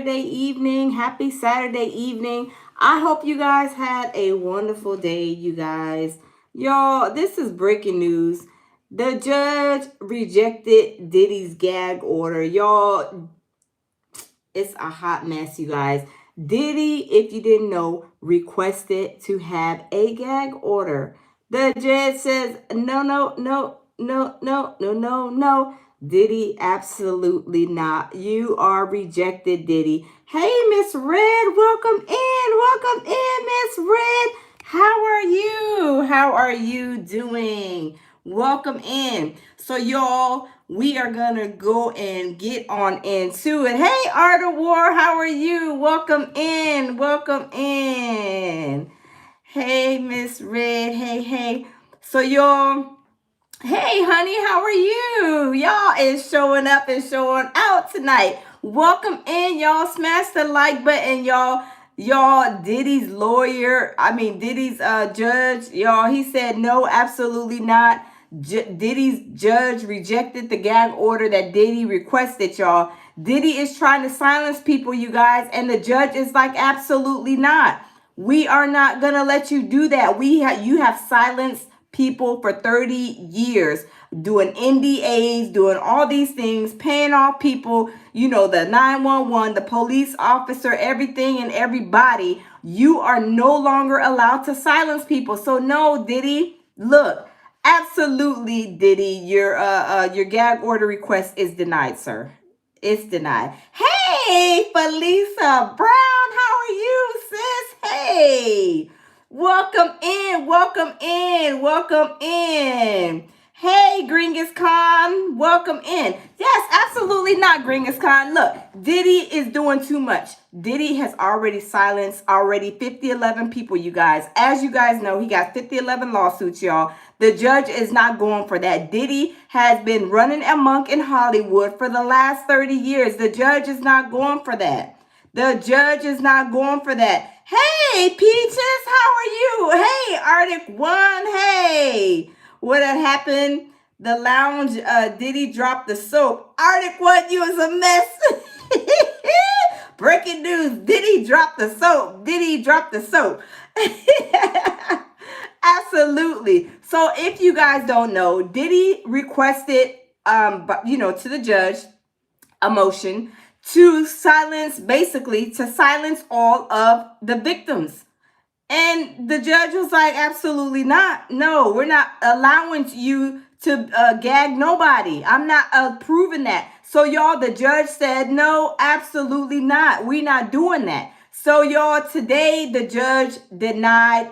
Saturday evening. Happy Saturday evening. I hope you guys had a wonderful day, you guys. Y'all, this is breaking news. The judge rejected Diddy's gag order. Y'all, it's a hot mess, you guys. Diddy, if you didn't know, requested to have a gag order. The judge says, no, no, no, no, no, no, no, no. Diddy, absolutely not. You are rejected, Diddy. Hey, Miss Red, welcome in. Welcome in, Miss Red. How are you? How are you doing? Welcome in. So, y'all, we are going to go and get on into it. Hey, Art of War, how are you? Welcome in. Welcome in. Hey, Miss Red. Hey, hey. So, y'all, hey, honey, how are you? Y'all is showing up and showing out tonight. Welcome in, y'all. Smash the like button, y'all. Y'all, Diddy's Diddy's judge, y'all, he said no, absolutely not. Diddy's judge rejected the gag order that Diddy requested, y'all. Diddy is trying to silence people, you guys, and the judge is like, absolutely not. We are not gonna let you do that. You have silenced people for 30 years, doing NDAs, doing all these things, paying off people, the 911, the police officer, everything and everybody. You are no longer allowed to silence people. So no, Diddy, look, absolutely, Diddy, your gag order request is denied, sir. It's denied. Hey, Felisa Brown, how are you, sis? Hey. Welcome in, welcome in, welcome in. Hey, Gringus Khan, welcome in. Yes, absolutely not, Gringus Khan. Look, Diddy is doing too much. Diddy has already silenced 5011 people, you guys. As you guys know, he got 5011 lawsuits, y'all. The judge is not going for that. Diddy has been running amok in Hollywood for the last 30 years. The judge is not going for that. The judge is not going for that. Hey, Peaches, how are you? Hey, Arctic One, hey. What had happened? The lounge, Diddy dropped the soap. Arctic One, you was a mess. Breaking news, Diddy dropped the soap. Diddy dropped the soap. Absolutely. So if you guys don't know, Diddy requested, to the judge, a motion to silence all of the victims. And the judge was like, absolutely not. No, we're not allowing you to gag nobody. I'm not approving that. So y'all, the judge said, no, absolutely not. We're not doing that. So y'all, today the judge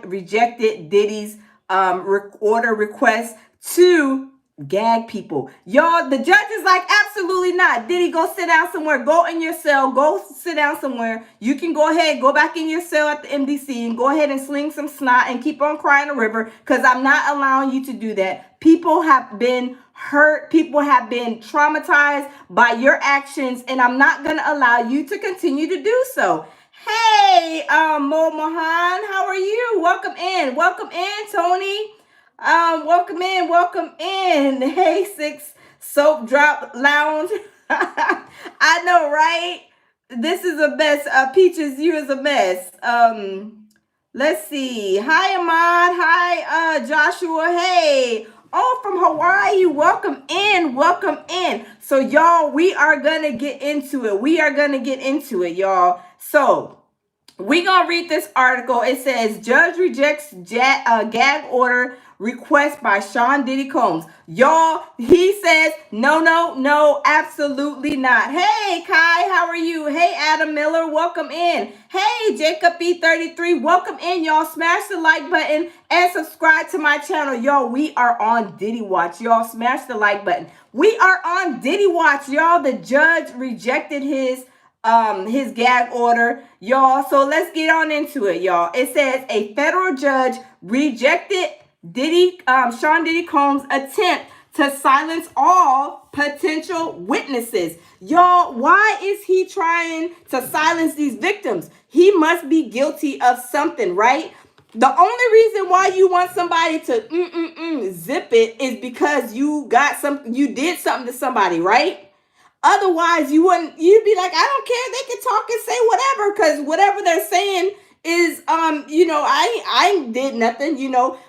rejected Diddy's order request to gag people. Y'all, the judge is like, absolutely not. Diddy, go sit down somewhere. Go in your cell. Go sit down somewhere. You can go ahead, go back in your cell at the MDC and go ahead and sling some snot and keep on crying a river, because I'm not allowing you to do that. People have been hurt. People have been traumatized by your actions, and I'm not going to allow you to continue to do so. Hey, Mo Mohan, how are you? Welcome in. Welcome in, Tony. Welcome in, welcome in. Hey, Six Soap Drop Lounge. I know, right? This is a mess. Peaches, you is a mess. Let's see. Hi, Ahmad. Hi, Joshua. Hey. Oh, from Hawaii. Welcome in. Welcome in. So, y'all, we are gonna get into it. We are gonna get into it, y'all. So, we're going to read this article. It says, Judge rejects gag order request by Sean Diddy Combs. Y'all, he says, no, no, no, absolutely not. Hey, Kai, how are you? Hey, Adam Miller, welcome in. Hey, Jacob B33, welcome in, y'all. Smash the like button and subscribe to my channel. Y'all, we are on Diddy Watch. Y'all, smash the like button. We are on Diddy Watch, y'all. The judge rejected his gag order, y'all. So let's get on into it, y'all. It says a federal judge rejected Sean Diddy Combs' attempt to silence all potential witnesses. Y'all, why is he trying to silence these victims? He must be guilty of something, right? The only reason why you want somebody to zip it is because you did something to somebody, right? Otherwise, you'd be like, I don't care. They can talk and say whatever, because whatever they're saying is, I did nothing,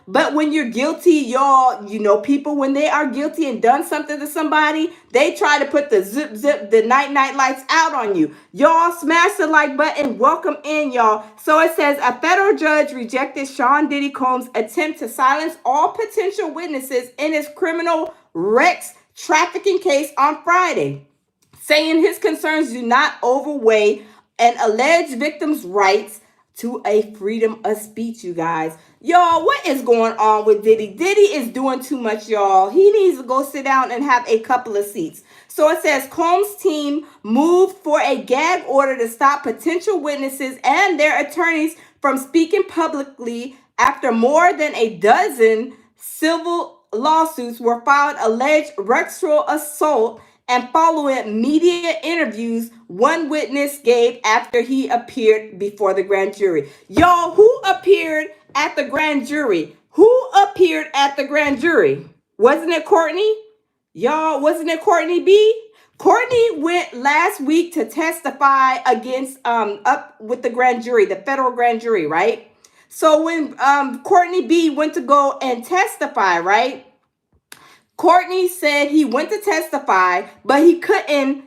But when you're guilty, y'all, people, when they are guilty and done something to somebody, they try to put the zip zip, the night lights out on you. Y'all smash the like button. Welcome in, y'all. So it says a federal judge rejected Sean Diddy Combs' attempt to silence all potential witnesses in his criminal Rex trafficking case on Friday, saying his concerns do not overweigh an alleged victim's rights to a freedom of speech, you guys. Y'all, what is going on with Diddy? Diddy is doing too much, y'all. He needs to go sit down and have a couple of seats. So it says Combs' team moved for a gag order to stop potential witnesses and their attorneys from speaking publicly after more than a dozen civil lawsuits were filed alleged sexual assault, and following media interviews one witness gave after he appeared before the grand jury. Y'all, who appeared at the grand jury? Who appeared at the grand jury? Wasn't it Courtney? Y'all, wasn't it Courtney B? Courtney went last week to testify against up with the grand jury, the federal grand jury, right? So when Courtney B went to go and testify, right? Courtney said he went to testify, but he couldn't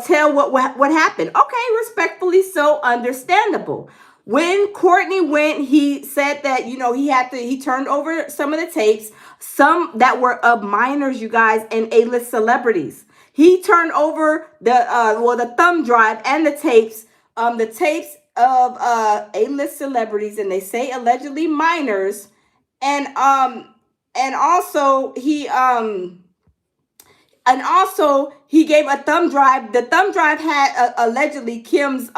tell what happened. Okay, respectfully so, understandable. When Courtney went, he said that, he turned over some of the tapes, some that were of minors, you guys, and A-list celebrities. He turned over the thumb drive and the tapes of A-list celebrities, and they say allegedly minors, and also he gave a thumb drive. The thumb drive had allegedly Kim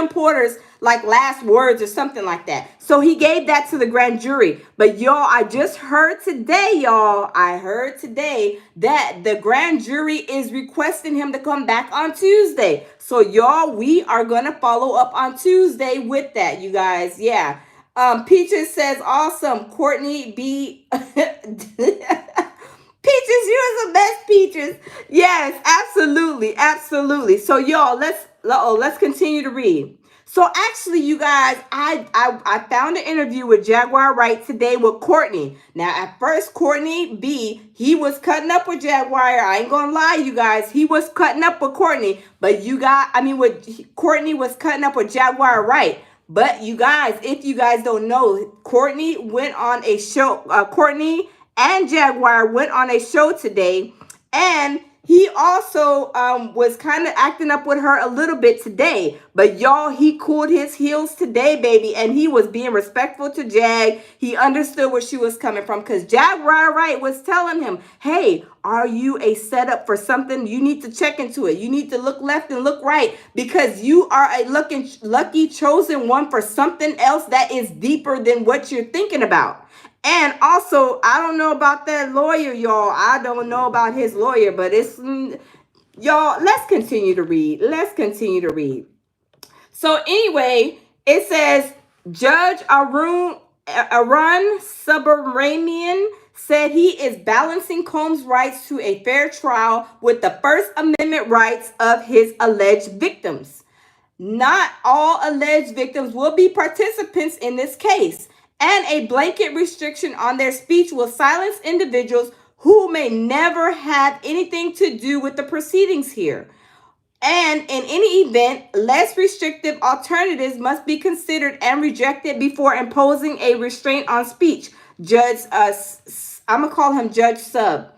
Porter's like last words or something like that. So he gave that to the grand jury. But y'all, I heard today that the grand jury is requesting him to come back on Tuesday. So y'all, we are gonna follow up on Tuesday with that, you guys. Yeah. Peaches says, awesome. Courtney B. Peaches, you're the best, Peaches. Yes, absolutely, absolutely. So y'all, let's continue to read. So actually, you guys, I found an interview with Jaguar Wright today with Courtney. Now, at first, Courtney B, he was cutting up with Jaguar. I ain't gonna lie, you guys, he was cutting up with Courtney, but Courtney was cutting up with Jaguar Wright. But you guys, if you guys don't know, Courtney went on a show. Courtney and Jaguar went on a show today, and he also was kind of acting up with her a little bit today. But y'all, he cooled his heels today, baby, and he was being respectful to Jag. He understood where she was coming from, because Jaguar Wright was telling him, hey, are you a setup for something? You need to check into it. You need to look left and look right, because you are a lucky chosen one for something else that is deeper than what you're thinking about. And also, I don't know about that lawyer, y'all. I don't know about his lawyer, but y'all, let's continue to read. So anyway, it says Judge Arun Subramanian said he is balancing Combs' rights to a fair trial with the First Amendment rights of his alleged victims. Not all alleged victims will be participants in this case, and a blanket restriction on their speech will silence individuals who may never have anything to do with the proceedings here. And in any event, less restrictive alternatives must be considered and rejected before imposing a restraint on speech. Judge, I'm going to call him Judge Sub,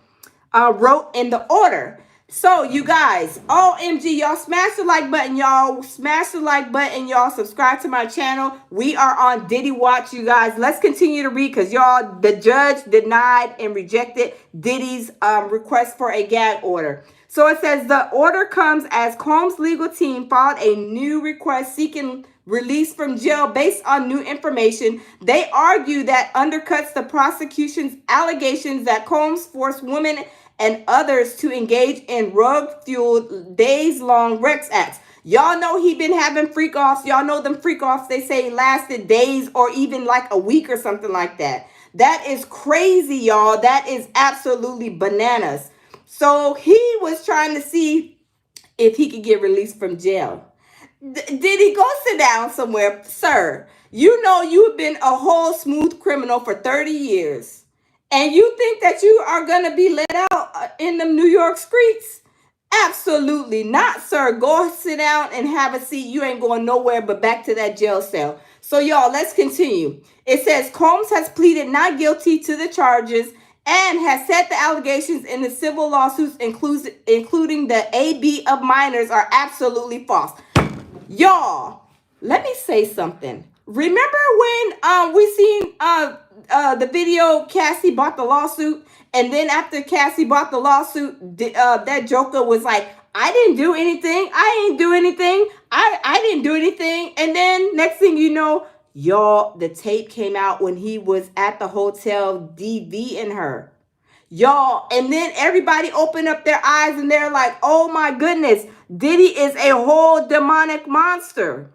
wrote in the order. So, you guys, OMG, y'all smash the like button, y'all. Smash the like button, y'all. Subscribe to my channel. We are on Diddy Watch, you guys. Let's continue to read, because, y'all, the judge denied and rejected Diddy's request for a gag order. So it says the order comes as Combs' legal team filed a new request seeking release from jail based on new information. They argue that undercuts the prosecution's allegations that Combs forced women and others to engage in drug-fueled, days-long Rex acts. Y'all know he been having freak-offs. Y'all know them freak-offs, they say, lasted days or even like a week or something like that. That is crazy, y'all. That is absolutely bananas. So he was trying to see if he could get released from jail. Diddy, go sit down somewhere, sir. You know you've been a whole smooth criminal for 30 years. And you think that you are going to be let out in the New York streets? Absolutely not, sir. Go sit down and have a seat. You ain't going nowhere but back to that jail cell. So, y'all, let's continue. It says Combs has pleaded not guilty to the charges and has said the allegations in the civil lawsuits, including the AB of minors, are absolutely false. Y'all, let me say something. Remember when we seen the video Cassie bought the lawsuit, and then after Cassie bought the lawsuit, that Joker was like, I didn't do anything. I ain't do anything. I didn't do anything. And then next thing you know, y'all, the tape came out when he was at the hotel DVing her. Y'all, and then everybody opened up their eyes and they're like, oh my goodness, Diddy is a whole demonic monster.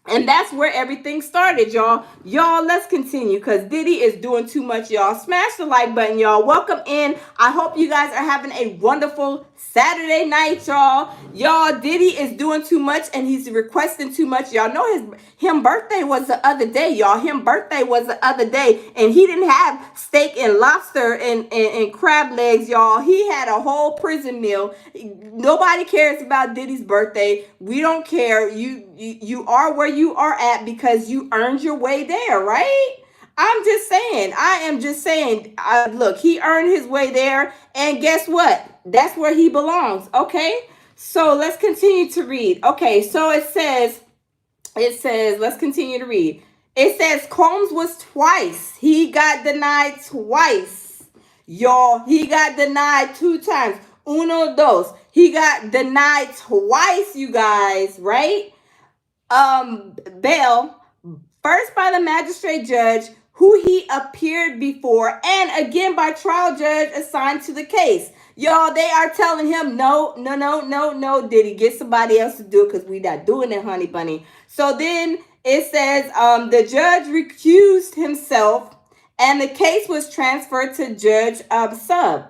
And that's where everything started, y'all. Y'all, let's continue because Diddy is doing too much, y'all. Smash the like button, y'all. Welcome in. I hope you guys are having a wonderful Saturday night, y'all. Y'all, Diddy is doing too much and he's requesting too much. Y'all know him birthday was the other day, y'all. Him birthday was the other day. And he didn't have steak and lobster and crab legs, y'all. He had a whole prison meal. Nobody cares about Diddy's birthday. We don't care. You are where you are at because you earned your way there, right? I'm just saying. I am just saying. Look, he earned his way there. And guess what? That's where he belongs. Okay. So let's continue to read. Okay. So it says, let's continue to read. It says Combs was twice. He got denied twice. Y'all, he got denied 2 times. Uno, dos. He got denied twice, you guys, right? Bail, first by the magistrate judge who he appeared before, and again by trial judge assigned to the case. Y'all, they are telling him, no, Diddy, get somebody else to do it because we not doing it, honey bunny. So then it says the judge recused himself and the case was transferred to Judge Sub.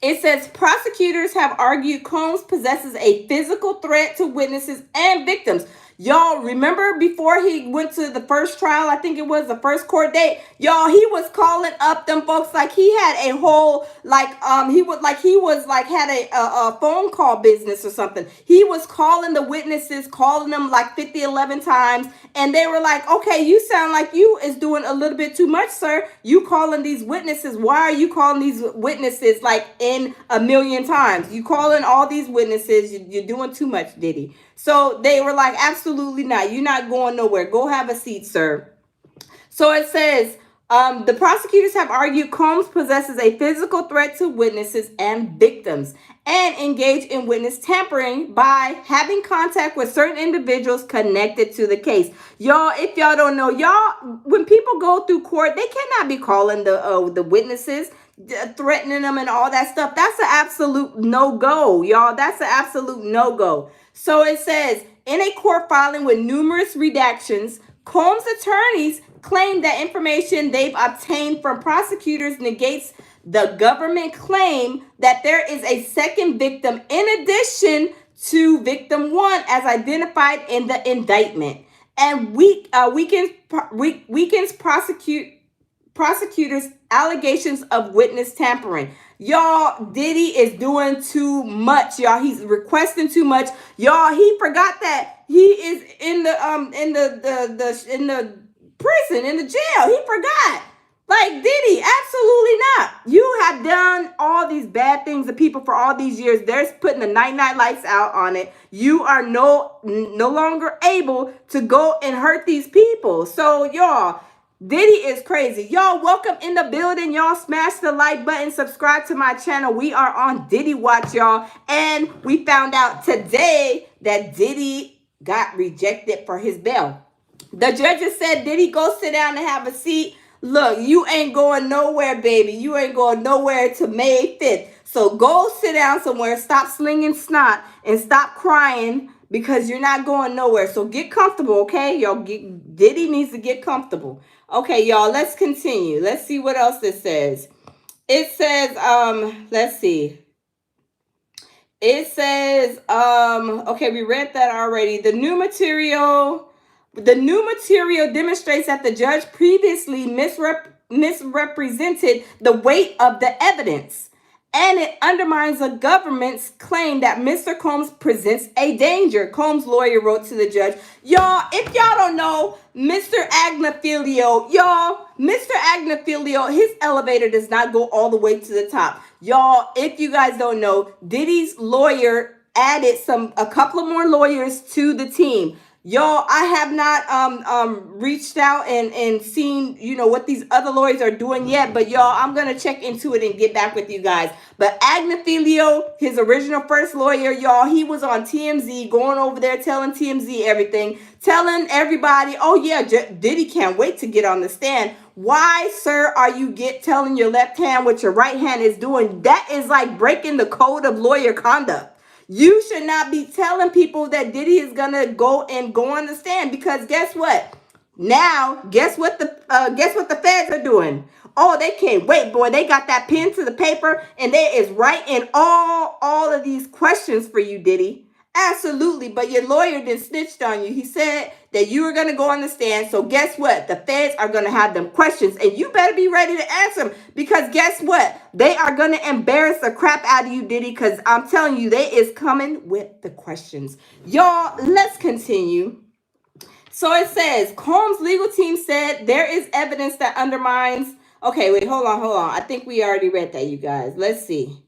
It says prosecutors have argued Combs possesses a physical threat to witnesses and victims. Y'all remember before he went to the first trial, I think it was the first court date, y'all, he was calling up them folks like he had a whole, he had a phone call business or something. He was calling the witnesses, calling them like 50, 11 times. And they were like, okay, you sound like you is doing a little bit too much, sir. You calling these witnesses. Why are you calling these witnesses like in a million times? You calling all these witnesses. You're doing too much, Diddy. So they were like, absolutely not. You're not going nowhere. Go have a seat, sir. So it says, the prosecutors have argued Combs possesses a physical threat to witnesses and victims and engaged in witness tampering by having contact with certain individuals connected to the case. Y'all, if y'all don't know, y'all, when people go through court, they cannot be calling the witnesses, threatening them and all that stuff. That's an absolute no-go, y'all. That's an absolute no-go. So it says, in a court filing with numerous redactions, Combs' attorneys claim that information they've obtained from prosecutors negates the government claim that there is a second victim in addition to victim 1 as identified in the indictment, and weakens prosecutors' allegations of witness tampering. Y'all, Diddy is doing too much, y'all. He's requesting too much, y'all. He forgot that he is in the prison, in the jail. He forgot. Like, Diddy, absolutely not. You have done all these bad things to people for all these years. They're putting the night lights out on it. You are no longer able to go and hurt these people. So, y'all, Diddy is crazy. Y'all, welcome in the building. Y'all smash the like button. Subscribe to my channel. We are on Diddy Watch, y'all. And we found out today that Diddy got rejected for his bail. The judges said, Diddy, go sit down and have a seat. Look, you ain't going nowhere, baby. You ain't going nowhere to May 5th. So go sit down somewhere. Stop slinging snot and stop crying because you're not going nowhere. So get comfortable, okay? Y'all, Diddy needs to get comfortable. Okay, y'all, let's continue. Let's see what else this says. It says, let's see. It says, okay, we read that already. The new material demonstrates that the judge previously misrepresented the weight of the evidence, and it undermines the government's claim that Mr. Combs presents a danger. Combs' lawyer wrote to the judge. Y'all, if y'all don't know, Mr. Agnafilio, his elevator does not go all the way to the top. Y'all, if you guys don't know, Diddy's lawyer added a couple of more lawyers to the team. Y'all, I have not reached out and seen, what these other lawyers are doing yet, but y'all, I'm gonna check into it and get back with you guys. But Agnafilio, his original first lawyer, y'all, he was on TMZ, going over there telling TMZ everything, telling everybody, oh yeah, Diddy can't wait to get on the stand. Why, sir, are you telling your left hand what your right hand is doing? That is like breaking the code of lawyer conduct. You should not be telling people that Diddy is gonna go on the stand, because guess what? Now, guess what the feds are doing? Oh, they can't wait, boy. They got that pen to the paper and they is writing all of these questions for you, Diddy. Absolutely, but your lawyer then snitched on you. He said that you were going to go on the stand. So guess what? The feds are going to have them questions, and you better be ready to answer them, because guess what? They are going to embarrass the crap out of you, Diddy, because I'm telling you, they is coming with the questions. Y'all, let's continue. So it says, Combs' legal team said there is evidence that undermines. Okay, wait, hold on. I think we already read that, you guys. Let's see.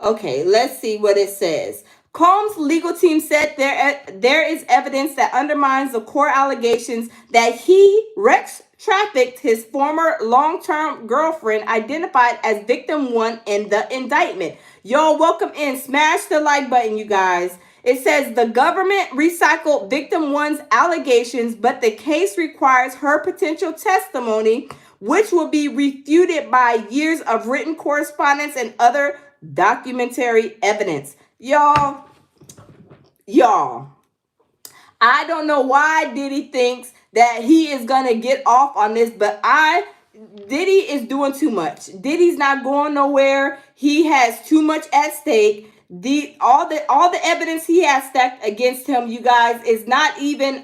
Okay, let's see what it says. Combs' legal team said there is evidence that undermines the core allegations that he trafficked his former long-term girlfriend, identified as victim one in the indictment. Y'all, welcome in. Smash the like button, you guys. It says the government recycled victim one's allegations, but the case requires her potential testimony, which will be refuted by years of written correspondence and other documentary evidence. Y'all, I don't know why Diddy thinks that he is gonna get off on this, but Diddy is doing too much. Diddy's not going nowhere. He has too much at stake. All the evidence he has stacked against him, you guys, is not even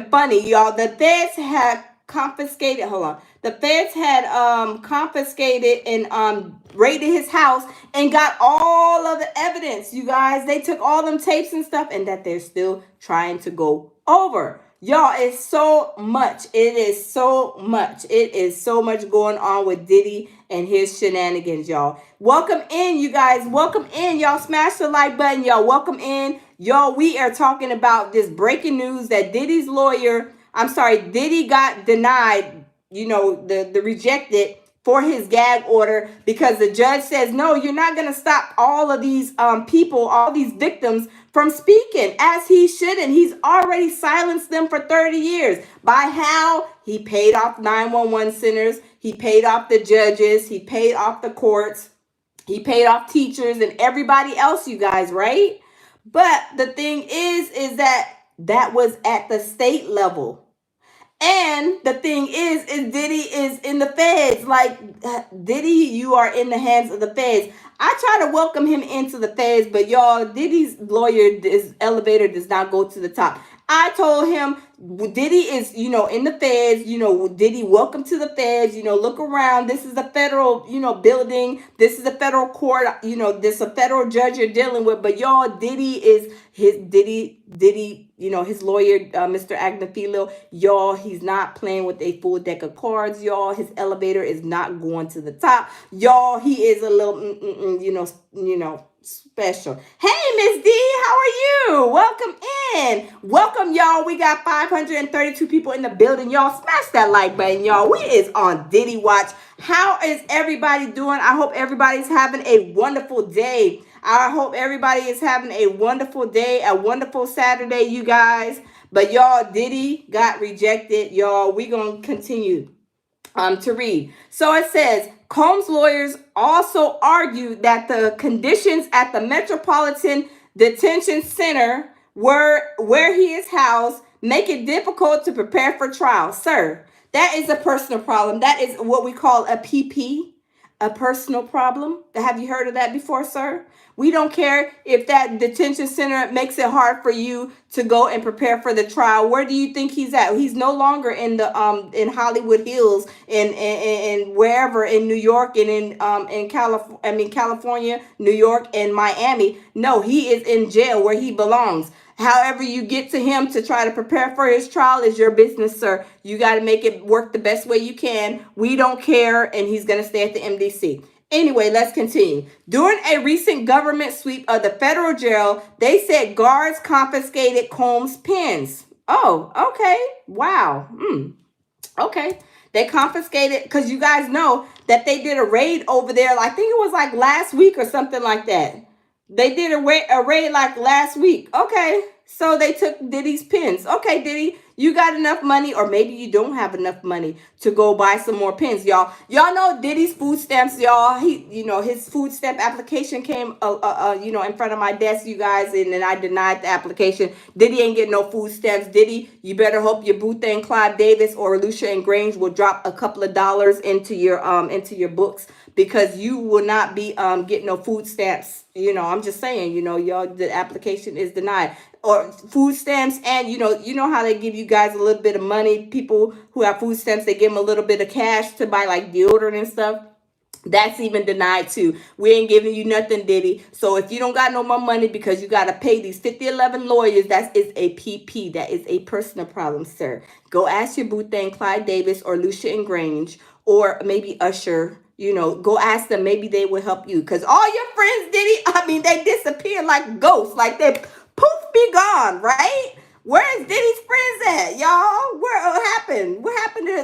funny, y'all. The feds had confiscated. Hold on. The feds had confiscated and raided his house and got all of the evidence, you guys. They took all them tapes and stuff, and that they're still trying to go over. Y'all, it's so much. It is so much. It is so much going on with Diddy and his shenanigans, y'all. Welcome in, you guys. Welcome in. Y'all smash the like button. Y'all, welcome in. Y'all, we are talking about this breaking news that Diddy got denied, the rejected for his gag order, because the judge says, no, you're not going to stop all of these people, all these victims from speaking as he should. And he's already silenced them for 30 years. By how? He paid off 911 centers. He paid off the judges. He paid off the courts. He paid off teachers and everybody else, you guys, right? But the thing is that was at the state level. And the thing is Diddy is in the feds. Like, Diddy, you are in the hands of the feds. I try to welcome him into the feds, but y'all, Diddy's lawyer, this elevator does not go to the top. I told him, Diddy is, in the feds, Diddy, welcome to the feds, look around. This is a federal, building. This is a federal court, this is a federal judge you're dealing with. But y'all, Diddy, his lawyer, Mr. Agnafilo, y'all, he's not playing with a full deck of cards, y'all. His elevator is not going to the top. Y'all, he is a little, special. Hey, Miss D, how are you? Welcome in. Welcome, y'all. We got 532 people in the building. Y'all, smash that like button, y'all. We is on Diddy Watch. How is everybody doing? I hope everybody's having a wonderful day. I hope everybody is having a wonderful day, a wonderful Saturday, you guys. But y'all, Diddy got rejected. Y'all, we gonna continue to read. So it says, Combs' lawyers also argued that the conditions at the Metropolitan Detention Center where he is housed make it difficult to prepare for trial. Sir, that is a personal problem. That is what we call a PP. a personal problem? Have you heard of that before, sir? We don't care if that detention center makes it hard for you to go and prepare for the trial. Where do you think he's at? He's no longer in the in Hollywood Hills and wherever in New York and in California. I mean California, New York, and Miami. No, he is in jail where he belongs. However you get to him to try to prepare for his trial is your business, sir. You got to make it work the best way you can. We don't care, and he's going to stay at the MDC. Anyway, let's continue. During a recent government sweep of the federal jail, they said guards confiscated Combs' pens. Oh, okay. Wow. Okay. They confiscated, because you guys know that they did a raid over there. I think it was like last week or something like that. They did a raid like last week. Okay. So they took Diddy's pens. Okay, Diddy, you got enough money, or maybe you don't have enough money to go buy some more pens, y'all. Y'all know Diddy's food stamps, y'all. His food stamp application came, in front of my desk, you guys, and then I denied the application. Diddy ain't getting no food stamps. Diddy, you better hope your Booth and Clive Davis or Lucia and Grange will drop a couple of dollars into your books, because you will not be getting no food stamps. I'm just saying, y'all, the application is denied. Or food stamps, and you know how they give you guys a little bit of money. People who have food stamps, they give them a little bit of cash to buy like deodorant and stuff. That's even denied too. We ain't giving you nothing, Diddy. So if you don't got no more money because you got to pay these 5011 lawyers, that is a PP. That is a personal problem, sir. Go ask your Booth and Clyde Davis or Lucia and Grange, or maybe Usher. Go ask them. Maybe they will help you. Because all your friends, Diddy, they disappear like ghosts. Like they poof, be gone, right? Where's Diddy's friends at, y'all? What happened? What happened to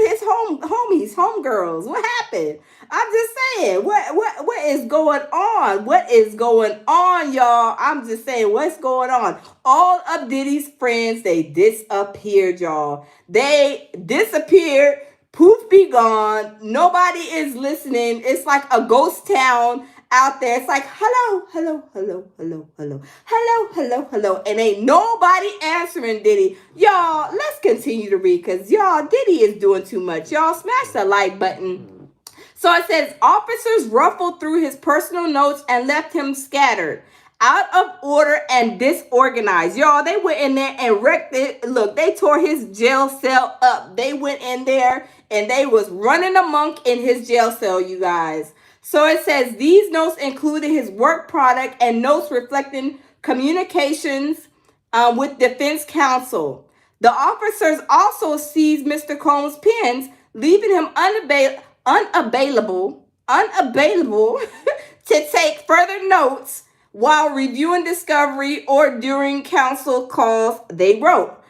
his homies, homegirls? What happened? I'm just saying, what is going on? What is going on, y'all? I'm just saying, what's going on? All of Diddy's friends, they disappeared, y'all. They disappeared. Poof, be gone. Nobody is listening. It's like a ghost town out there. It's like, hello, hello, hello, hello, hello, hello, hello, hello. And ain't nobody answering Diddy. Y'all, let's continue to read, because y'all, Diddy is doing too much. Y'all, smash the like button. So it says, officers ruffled through his personal notes and left him scattered, out of order and disorganized. Y'all, they went in there and wrecked it. Look, they tore his jail cell up. They went in there and they was running amok in his jail cell, you guys. So it says these notes included his work product and notes reflecting communications with defense counsel. The officers also seized Mr. Combs' pens, leaving him unavailable to take further notes while reviewing discovery or during counsel calls they wrote.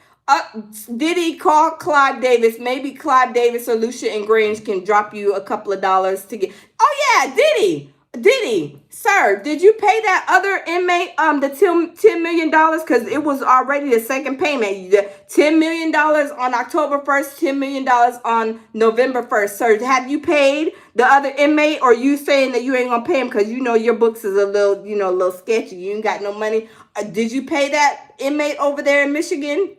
Diddy call Clive Davis. Maybe Clive Davis or Lucia and Grange can drop you a couple of dollars to get. Oh yeah, Diddy, sir, did you pay that other inmate the $10 million? Because it was already the second payment. The $10 million on October 1st, $10 million on November 1st. Sir, have you paid the other inmate, or you saying that you ain't gonna pay him because your books is a little sketchy? You ain't got no money. Did you pay that inmate over there in Michigan?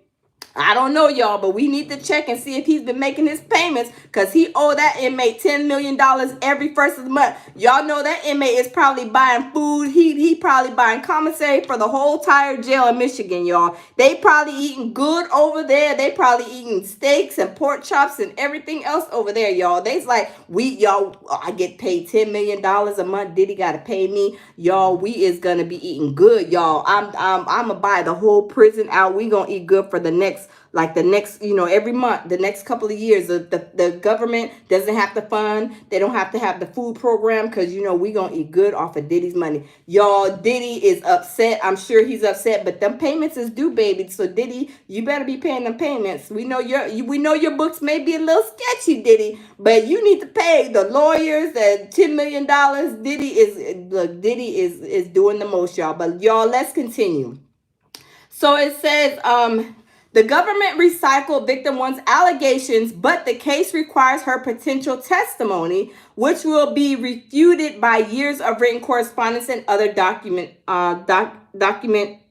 I don't know, y'all, but we need to check and see if he's been making his payments, because he owed that inmate $10 million every first of the month. Y'all know that inmate is probably buying food. He probably buying commissary for the whole entire jail in Michigan, y'all. They probably eating good over there. They probably eating steaks and pork chops and everything else over there, y'all. They's like, I get paid $10 million a month. Diddy got to pay me. Y'all, we is going to be eating good, y'all. I'm going to buy the whole prison out. We going to eat good for the next every month, the next couple of years. The government doesn't have to fund. They don't have to have the food program, because we gonna eat good off of Diddy's money. Y'all, Diddy is upset. I'm sure he's upset, but them payments is due, baby. So Diddy, you better be paying them payments. We know your books may be a little sketchy, Diddy, but you need to pay the lawyers the $10 million. Diddy is doing the most, y'all. But y'all, let's continue. So it says, the government recycled victim one's allegations, but the case requires her potential testimony, which will be refuted by years of written correspondence and other document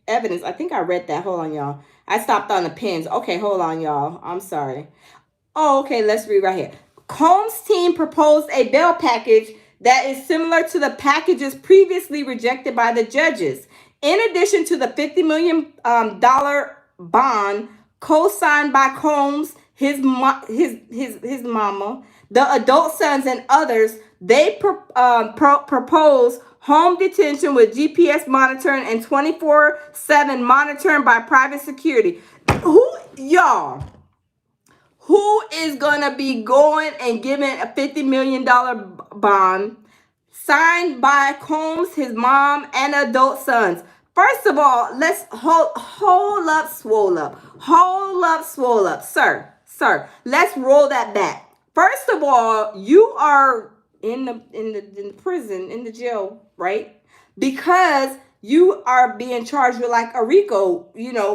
evidence. I think I read that. Hold on, y'all. I stopped on the pens. Okay, hold on, y'all. I'm sorry. Oh, okay, let's read right here. Combs' team proposed a bail package that is similar to the packages previously rejected by the judges. In addition to the $50 million bond co-signed by Combs, his mama, the adult sons, and others, they propose home detention with GPS monitoring and 24/7 monitoring by private security. Y'all, who is gonna be going and giving a $50 million bond signed by Combs, his mom, and adult sons? First of all, let's hold up, swole up, sir. Let's roll that back. First of all, you are in the prison, in the jail, right? Because you are being charged with like a RICO,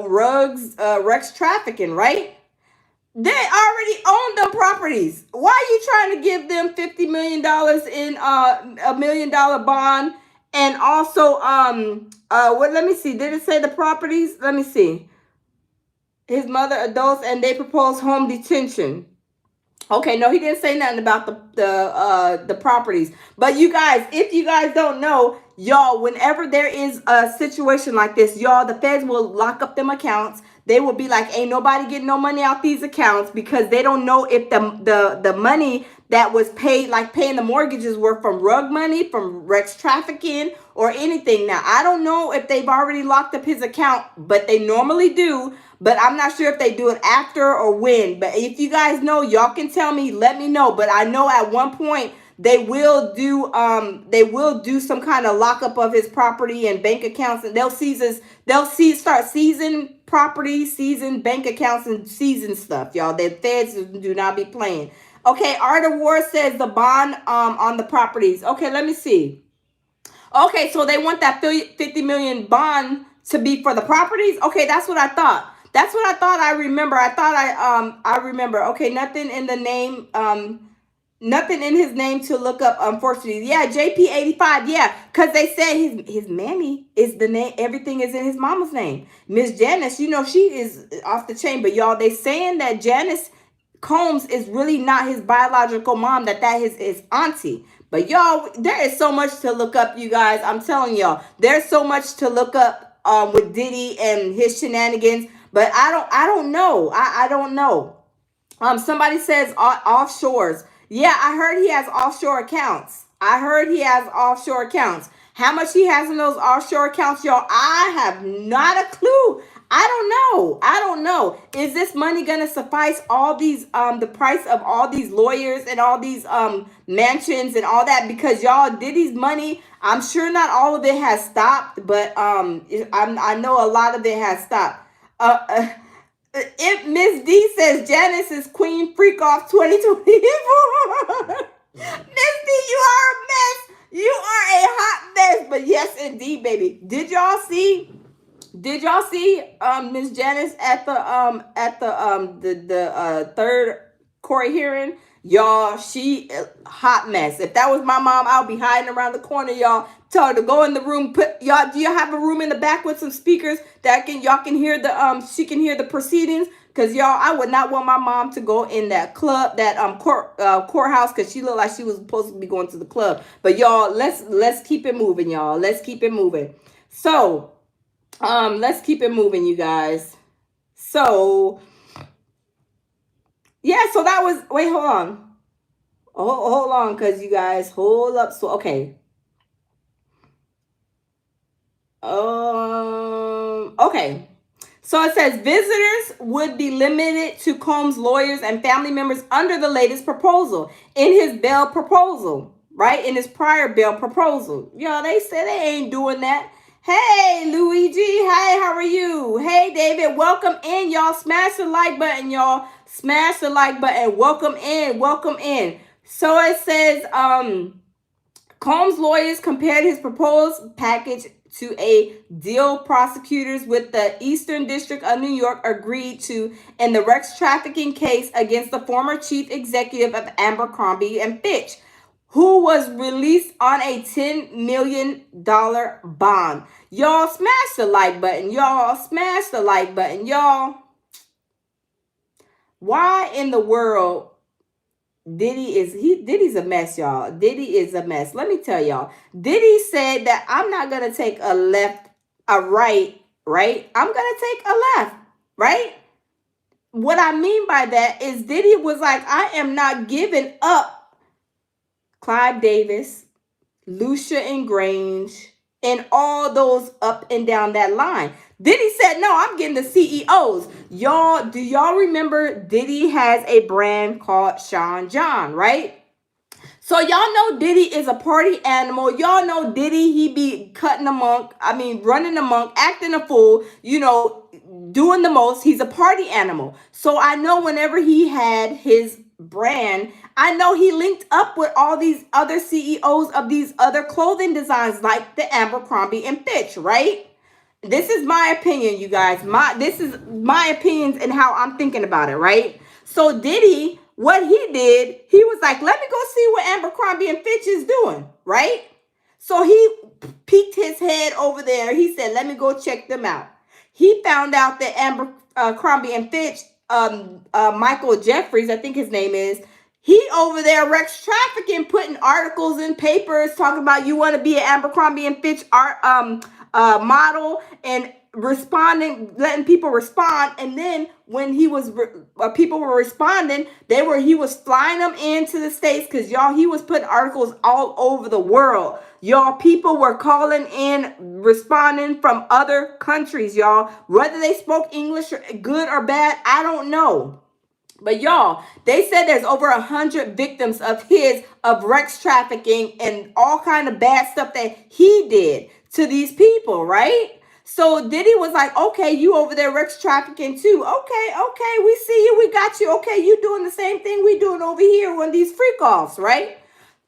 rugs trafficking, right? They already own them properties. Why are you trying to give them $50 million in $1 million bond? And also, what? Let me see. Did it say the properties? Let me see. His mother, adults, and they propose home detention. Okay, no, he didn't say nothing about the properties. But you guys, if you guys don't know, y'all, whenever there is a situation like this, y'all, the feds will lock up them accounts. They will be like, ain't nobody getting no money out these accounts, because they don't know if the money that was paid, like paying the mortgages, were from rug money, from Rex trafficking, or anything. Now, I don't know if they've already locked up his account, but they normally do. But I'm not sure if they do it after or when. But if you guys know, y'all can tell me, let me know. But I know at one point they will do some kind of lockup of his property and bank accounts, and start seizing property, seizing bank accounts, and seizing stuff, y'all. The feds do not be playing. Okay, Art of War says the bond on the properties. Okay, let me see. Okay, so they want that 50 million bond to be for the properties? Okay, that's what I thought. That's what I thought. I remember. I remember. Okay, nothing in the name, nothing in his name to look up, unfortunately. Yeah, JP85. Yeah, because they said his mammy is the name. Everything is in his mama's name. Miss Janice, she is off the chain. But y'all, they saying that Janice Combs is really not his biological mom, that is his auntie. But y'all, there is so much to look up, you guys. I'm telling y'all, there's so much to look up with Diddy and his shenanigans. But I don't know. I don't know. Somebody says offshores. Yeah, I heard he has offshore accounts. How much he has in those offshore accounts, y'all, I have not a clue. I don't know. Is this money gonna suffice all these the price of all these lawyers and all these mansions and all that? Because y'all, Diddy's money, I'm sure not all of it has stopped, but I know a lot of it has stopped. If Miss D says Janice is Queen Freak Off 2024. Miss D, you are a mess. You are a hot mess. But yes, indeed, baby. Did y'all see Miss Janice at the third court hearing? Y'all, she hot mess. If that was my mom, I'll be hiding around the corner, y'all. Tell her to go in the room. Do you have a room in the back with some speakers that y'all can hear she can hear the proceedings? Cause y'all, I would not want my mom to go in that club, that courthouse, cause she looked like she was supposed to be going to the club. But y'all, let's keep it moving, y'all. Let's keep it moving. So, let's keep it moving, you guys. So, yeah, so that was, wait, hold on. Hold on, because you guys, hold up. So, okay. Okay. So it says visitors would be limited to Combs' lawyers and family members under the latest proposal. In his bail proposal, right? In his prior bail proposal. Y'all, they said they ain't doing that. Hey, Luigi. Hey, how are you? Hey, David. Welcome in, y'all. Smash the like button, y'all. Smash the like button. Welcome in. Welcome in. So it says, Combs' lawyers compared his proposed package to a deal prosecutors with the Eastern District of New York agreed to in the Rex trafficking case against the former chief executive of Abercrombie and Fitch, who was released on a $10 million bond. Y'all, smash the like button. Y'all, smash the like button. Y'all, why in the world Diddy's a mess, y'all. Diddy is a mess. Let me tell y'all. Diddy said that I'm not gonna take a left, a right, right? I'm gonna take a left, right? What I mean by that is Diddy was like, I am not giving up Clive Davis, Lucia and Grange, and all those up and down that line. Diddy said, no, I'm getting the CEOs. Y'all, do y'all remember Diddy has a brand called Sean John, right? So y'all know Diddy is a party animal. Y'all know Diddy, he be cutting the monk. I mean, running the monk, acting a fool, doing the most. He's a party animal. So I know whenever he had his brand, I know he linked up with all these other CEOs of these other clothing designs like the Abercrombie and Fitch, right? This is my opinion, you guys. This is my opinions and how I'm thinking about it, right? So Diddy, what he did, he was like, let me go see what Abercrombie and Fitch is doing, right? So he peeked his head over there. He said, let me go check them out. He found out that Abercrombie and Fitch, Michael Jeffries, I think his name is, he over there wrecks trafficking, putting articles in papers talking about you want to be an Abercrombie and Fitch art model and responding, letting people respond. And then when people were responding, he was flying them into the States because y'all, he was putting articles all over the world. Y'all, people were calling in, responding from other countries, y'all. Whether they spoke English or good or bad, I don't know. But y'all, they said there's over 100 victims of Rex trafficking and all kind of bad stuff that he did to these people, right? So Diddy was like, okay, you over there Rex trafficking too. Okay, we see you, we got you. Okay, you doing the same thing we doing over here on these freak offs, right?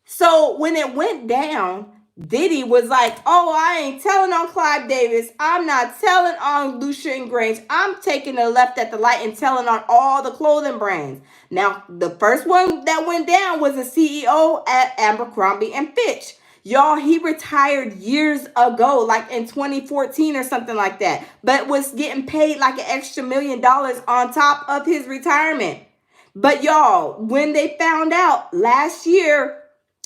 So when it went down, Diddy was like, oh, I ain't telling on Clive Davis. I'm not telling on Lucia and Grange. I'm taking the left at the light and telling on all the clothing brands. Now, the first one that went down was the CEO at Abercrombie and Fitch. Y'all, he retired years ago, like in 2014 or something like that, but was getting paid like an extra $1 million on top of his retirement. But y'all, when they found out last year,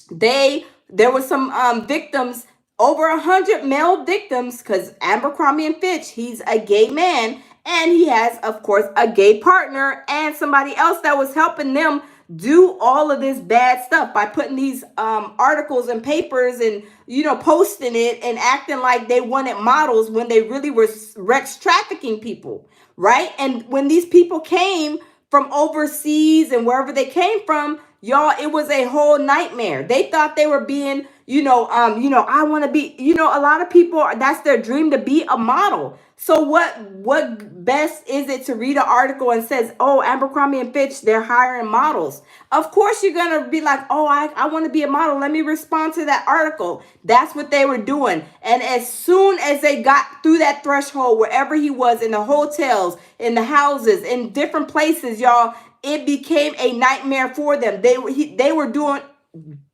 there were some victims, over 100 male victims, because Abercrombie and Fitch, he's a gay man, and he has, of course, a gay partner and somebody else that was helping them do all of this bad stuff by putting these articles and papers and posting it and acting like they wanted models when they really were sex trafficking people, right? And when these people came from overseas and wherever they came from, y'all, it was a whole nightmare. They thought they were being, I want to be, a lot of people, that's their dream, to be a model. So what best is it to read an article and says, oh, Abercrombie and Fitch, they're hiring models. Of course, you're going to be like, oh, I want to be a model. Let me respond to that article. That's what they were doing. And as soon as they got through that threshold, wherever he was, in the hotels, in the houses, in different places, y'all, it became a nightmare for them. They were doing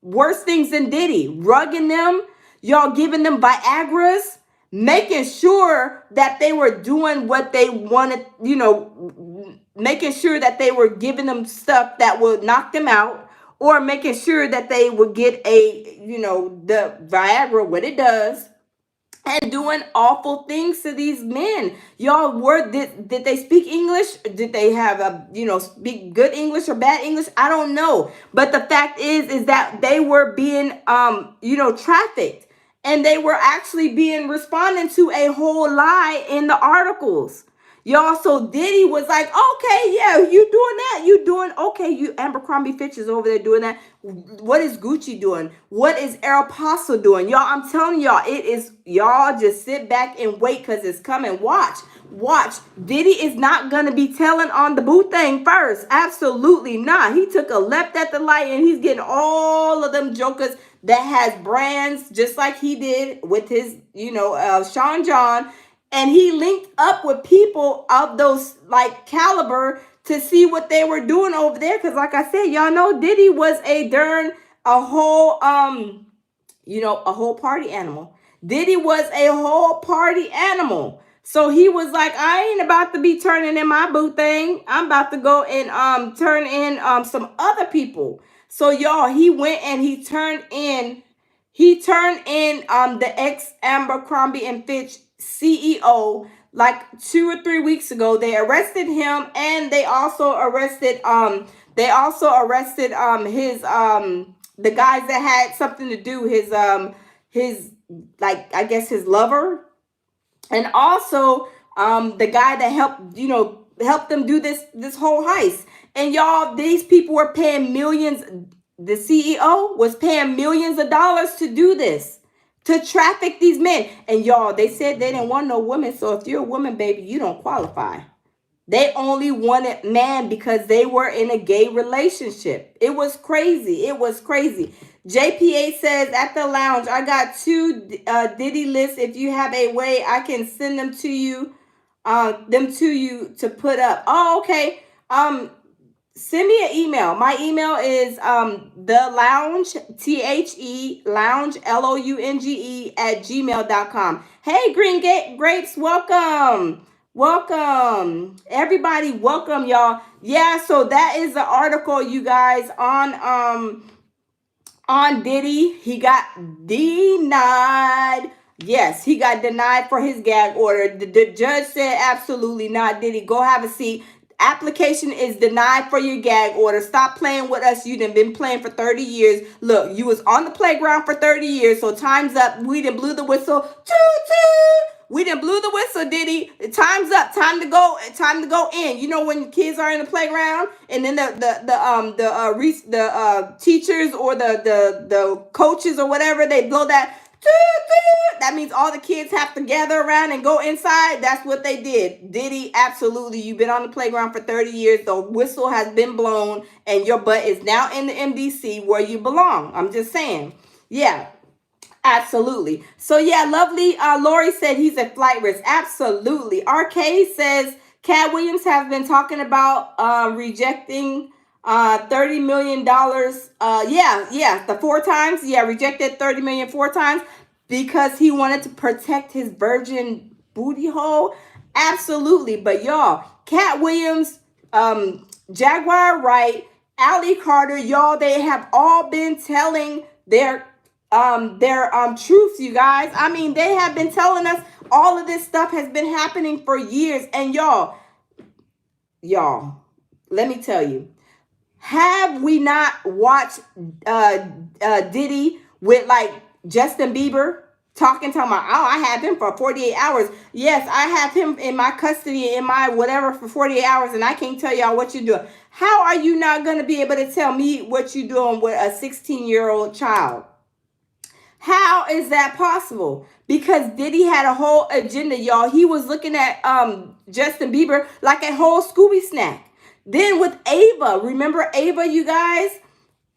worse things than Diddy, rugging them, y'all, giving them Viagra's, making sure that they were doing what they wanted, making sure that they were giving them stuff that would knock them out, or making sure that they would get the Viagra, what it does, and doing awful things to these men. Y'all, did they speak English? Did they have speak good English or bad English? I don't know. But the fact is that they were being trafficked, and they were actually being responding to a whole lie in the articles. Y'all, so Diddy was like, okay, yeah, you doing that. You doing, okay, you Abercrombie Fitch is over there doing that. What is Gucci doing? What is Aeropostale doing? Y'all, I'm telling y'all, it is, y'all just sit back and wait because it's coming. Watch. Diddy is not going to be telling on the boo thing first. Absolutely not. He took a left at the light, and he's getting all of them jokers that has brands just like he did with his, Sean John. And he linked up with people of those like caliber to see what they were doing over there. Cause like I said, y'all know Diddy was a whole party animal. Diddy was a whole party animal. So he was like, I ain't about to be turning in my boo thing. I'm about to go and turn in some other people. So y'all, he went and he turned in the ex Abercrombie and Fitch CEO like 2 or 3 weeks ago. They arrested him, and they also arrested his the guys that had something to do, his like, I guess, his lover, and also the guy that helped them do this whole heist. And y'all, these people were paying millions. The CEO was paying millions of dollars to do this, to traffic these men. And y'all, they said they didn't want no women. So if you're a woman, baby, you don't qualify. They only wanted man because they were in a gay relationship. It was crazy. It was crazy. JPA says, at the lounge, I got two Diddy lists. If you have a way, I can send them to you. To put up. Oh, okay. Send me an email. My email is the lounge, lounge, LOUNGE @gmail.com. Hey, Grapes, welcome. Welcome. Everybody, welcome, y'all. Yeah, so that is the article, you guys, on Diddy. He got denied. Yes, he got denied for his gag order. The judge said, absolutely not, Diddy. Go have a seat. Application is denied for your gag order. Stop playing with us. You done been playing for 30 years. Look, you was on the playground for 30 years, so time's up. We done blew the whistle. Toot, toot. We done blew the whistle, Diddy. Time's up. Time to go. Time to go in. You know when kids are in the playground, and then the teachers or the coaches or whatever, they blow that. That means all the kids have to gather around and go inside. That's what they did. Diddy, absolutely. You've been on the playground for 30 years. The whistle has been blown, and your butt is now in the MDC where you belong. I'm just saying. Yeah. Absolutely. So yeah, lovely. Lori said he's a flight risk. Absolutely. RK says Cat Williams have been talking about rejecting $30 million. The 4 times. Yeah, rejected 30 million 4 times because he wanted to protect his virgin booty hole. Absolutely. But y'all, Cat Williams, Jaguar Wright, Ali Carter, y'all, they have all been telling their truths, you guys. I mean, they have been telling us all of this stuff has been happening for years. And y'all, let me tell you, have we not watched Diddy with like Justin Bieber talking about, oh, I have him for 48 hours. Yes, I have him in my custody, in my whatever, for 48 hours, and I can't tell y'all what you're doing. How are you not going to be able to tell me what you're doing with a 16-year-old child? How is that possible? Because Diddy had a whole agenda, y'all. He was looking at Justin Bieber like a whole Scooby snack. Then with Ava, remember Ava, you guys?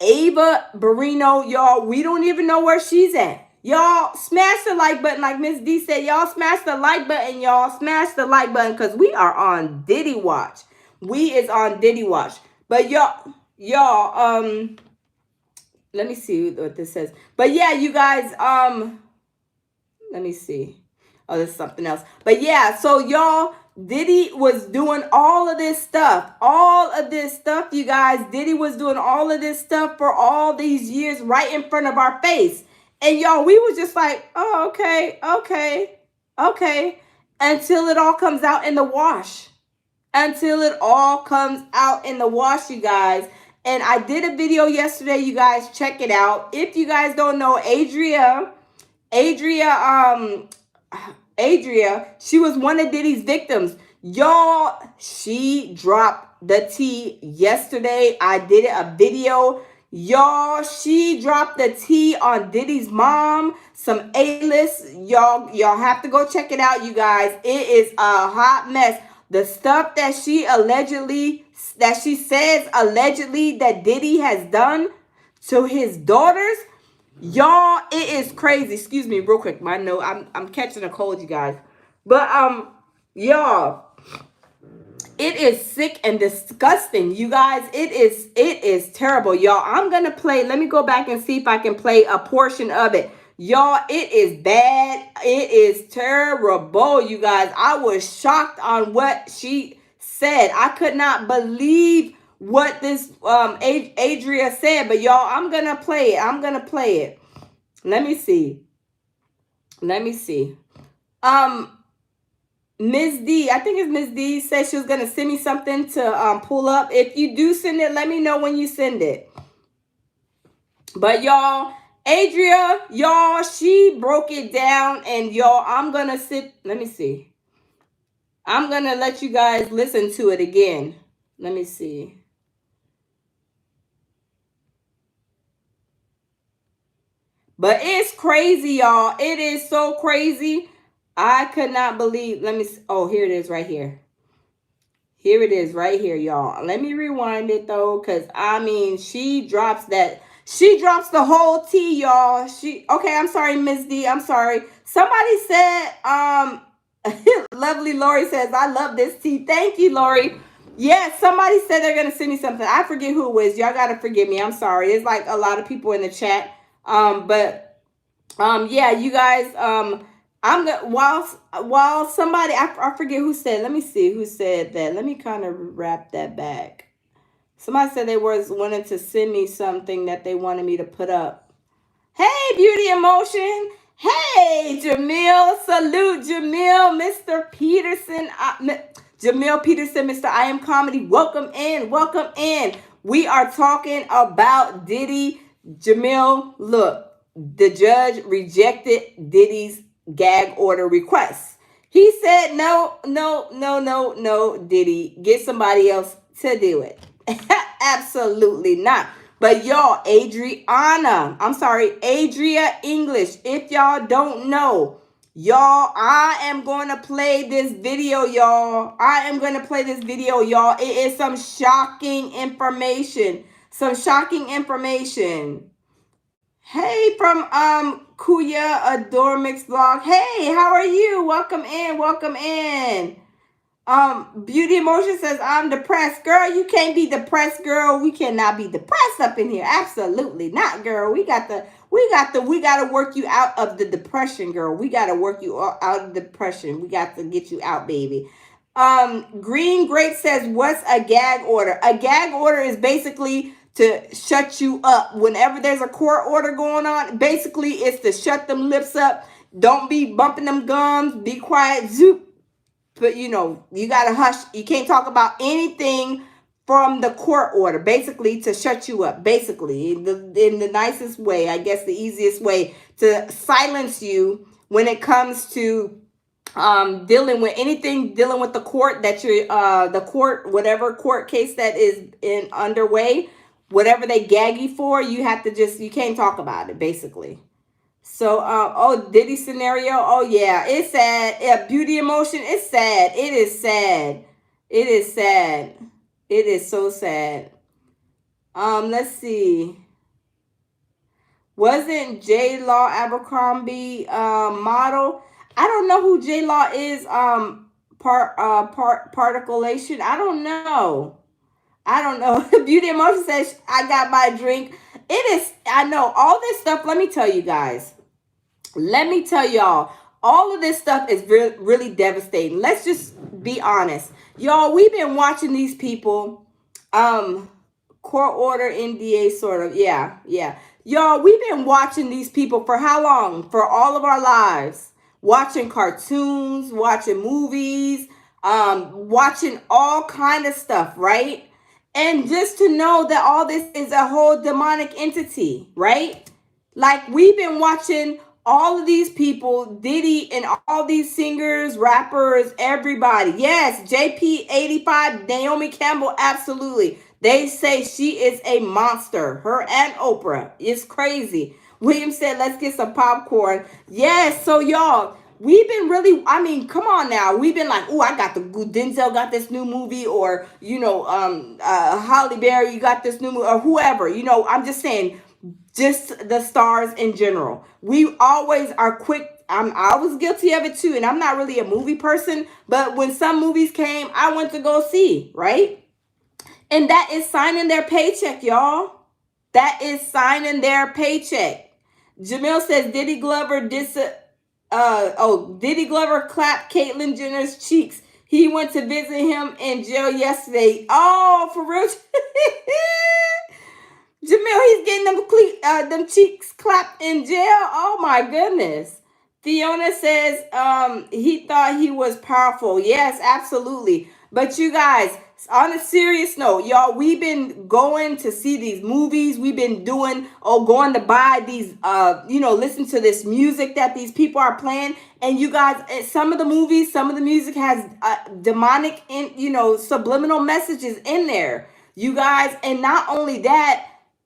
Ava Barrino, y'all, we don't even know where she's at. Y'all smash the like button, like Miss D said. Y'all smash the like button, y'all. Smash the like button, because we are on Diddy Watch. We is on Diddy Watch. But y'all, let me see what this says. But yeah, you guys, let me see. Oh, there's something else. But yeah, so y'all, Diddy was doing all of this stuff. All of this stuff, you guys. Diddy was doing all of this stuff for all these years right in front of our face. And y'all, we was just like, oh, okay. Until it all comes out in the wash. Until it all comes out in the wash, you guys. And I did a video yesterday, you guys. Check it out. If you guys don't know, Adria, she was one of Diddy's victims. Y'all, she dropped the tea yesterday. I did a video. Y'all, she dropped the tea on Diddy's mom, some A-list. Y'all have to go check it out, you guys. It is a hot mess. The stuff that she says allegedly that Diddy has done to his daughters, y'all, it is crazy. Excuse me, real quick. My note, I'm catching a cold, you guys. But y'all, it is sick and disgusting, you guys. It is terrible, y'all. I'm gonna play. Let me go back and see if I can play a portion of it. Y'all, it is bad. It is terrible, you guys. I was shocked on what she said. I could not believe what this Adria said. But y'all, I'm gonna play it. I'm gonna play it. Let me see. Let me see. Um, Ms. D, I think it's Ms. D, said she was gonna send me something to pull up. If you do send it, let me know when you send it. But y'all, Adria, y'all, she broke it down, and y'all, I'm gonna sit. Let me see. I'm gonna let you guys listen to it again. Let me see. But it's crazy, y'all. It is so crazy. I could not believe. Let me. Oh, here it is, right here. Here it is right here, y'all. Let me rewind it though, because I mean, she drops that. She drops the whole tea, y'all. Okay, I'm sorry, Miss D. I'm sorry. Somebody said, lovely Lori says, I love this tea. Thank you, Lori. Yes, somebody said they're gonna send me something. I forget who it was. Y'all gotta forgive me. I'm sorry. It's like a lot of people in the chat. But yeah, you guys, I'm gonna while somebody, I forget who said, let me see who said that. Let me kind of wrap that back. Somebody said they was wanting to send me something that they wanted me to put up. Hey, Beauty Emotion. Hey, Jamil. Salute, Jamil. Mr. Peterson. Jamil Peterson, Mr. I Am Comedy. Welcome in. Welcome in. We are talking about Diddy. Jamil, look, the judge rejected Diddy's gag order request. He said, no, no, no, no, no, Diddy. Get somebody else to do it. Absolutely not. But y'all, Adria English. If y'all don't know, y'all, I am going to play this video, y'all. I am going to play this video, y'all. It is some shocking information. Some shocking information. Hey, from Kuya Adore Mix Vlog. Hey, how are you? Welcome in. Welcome in. Beauty Emotion says, I'm depressed. Girl, you can't be depressed, girl. We cannot be depressed up in here. Absolutely not, girl. We gotta work you out of the depression, girl. We gotta work you out of depression. We got to get you out, baby. Green Grape says, what's a gag order? A gag order is basically to shut you up. Whenever there's a court order going on, basically it's to shut them lips up. Don't be bumping them gums. Be quiet. Zoop. But you gotta hush. You can't talk about anything from the court order, basically to shut you up, basically in the nicest way, I guess the easiest way to silence you when it comes to dealing with anything dealing with the court that you're the court, whatever court case that is in underway, whatever they gag you for, you can't talk about it, basically. So, Diddy scenario. Oh yeah, it's sad. Yeah, Beauty Emotion. It's sad. It is sad. It is sad. It is so sad. Let's see. Wasn't J Law Abercrombie model? I don't know who J Law is. Particulation. I don't know. I don't know. Beauty Emotion says I got my drink. It is. I know all this stuff. Let me tell you guys. Let me tell y'all, all of this stuff is really devastating. Let's just be honest. Y'all, we've been watching these people, court order, NDA sort of. Yeah, yeah. Y'all, we've been watching these people for how long? For all of our lives. Watching cartoons, watching movies, watching all kind of stuff, right? And just to know that all this is a whole demonic entity, right? Like we've been watching all of these people, Diddy and all these singers, rappers, everybody. Yes, JP85, Naomi Campbell, absolutely. They say she is a monster. Her and Oprah. It's crazy. William said, let's get some popcorn. Yes, so y'all, we've been really, I mean, come on now. We've been like, oh, Denzel got this new movie, or, Halle Berry, you got this new movie, or whoever. I'm just saying, just the stars in general. We always are quick. I was guilty of it too, and I'm not really a movie person, but when some movies came, I went to go see, right? And that is signing their paycheck, y'all. That is signing their paycheck. Jamil says Diddy Glover clapped Caitlyn Jenner's cheeks. He went to visit him in jail yesterday. Oh, for real? Jamil, he's getting them cheeks clapped in jail. Oh my goodness. Fiona says he thought he was powerful. Yes, absolutely. But you guys, on a serious note, y'all, we've been going to see these movies. We've been going to buy these listen to this music that these people are playing. And you guys, some of the movies, some of the music has demonic and subliminal messages in there. You guys, and not only that,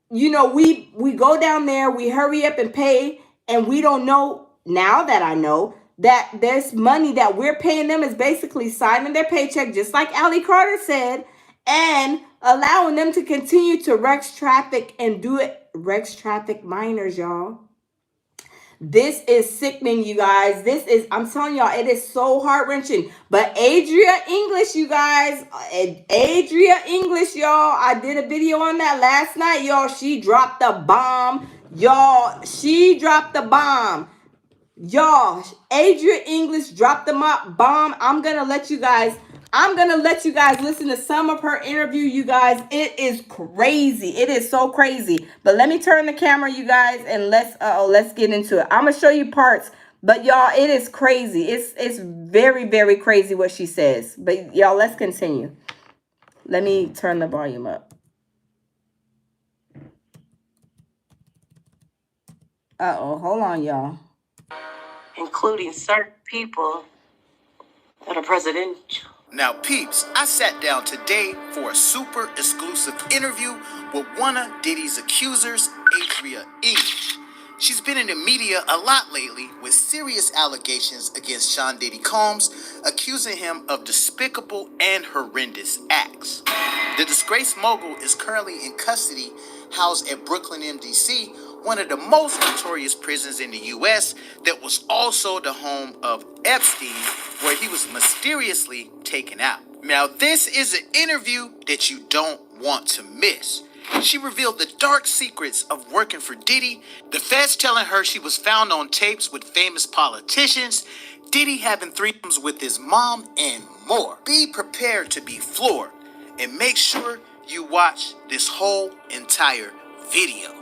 we go down there, we hurry up and pay, and we don't know. Now that I know that this money that we're paying them is basically signing their paycheck, just like Ali Carter said, and allowing them to continue to Rex traffic and do it. Rex traffic minors, y'all. This is sickening, you guys. I'm telling y'all, it is so heart wrenching. But Adria English, you guys, Adria English, y'all, I did a video on that last night, y'all. She dropped the bomb, y'all. She dropped the bomb. Y'all, Adria English dropped the bomb. I'm gonna let you guys listen to some of her interview, you guys. It is crazy. It is so crazy. But let me turn the camera, you guys, and let's get into it. I'm gonna show you parts, but y'all, it is crazy. It's very, very crazy what she says. But y'all, let's continue. Let me turn the volume up. Hold on, y'all. Including certain people that are presidential. Now, peeps, I sat down today for a super exclusive interview with one of Diddy's accusers, Adria English. She's been in the media a lot lately with serious allegations against Sean Diddy Combs, accusing him of despicable and horrendous acts. The disgraced mogul is currently in custody, housed at Brooklyn, MDC, one of the most notorious prisons in the U.S. that was also the home of Epstein, where he was mysteriously taken out. Now, this is an interview that you don't want to miss. She revealed the dark secrets of working for Diddy, the feds telling her she was found on tapes with famous politicians, Diddy having threesomes with his mom, and more. Be prepared to be floored, and make sure you watch this whole entire video.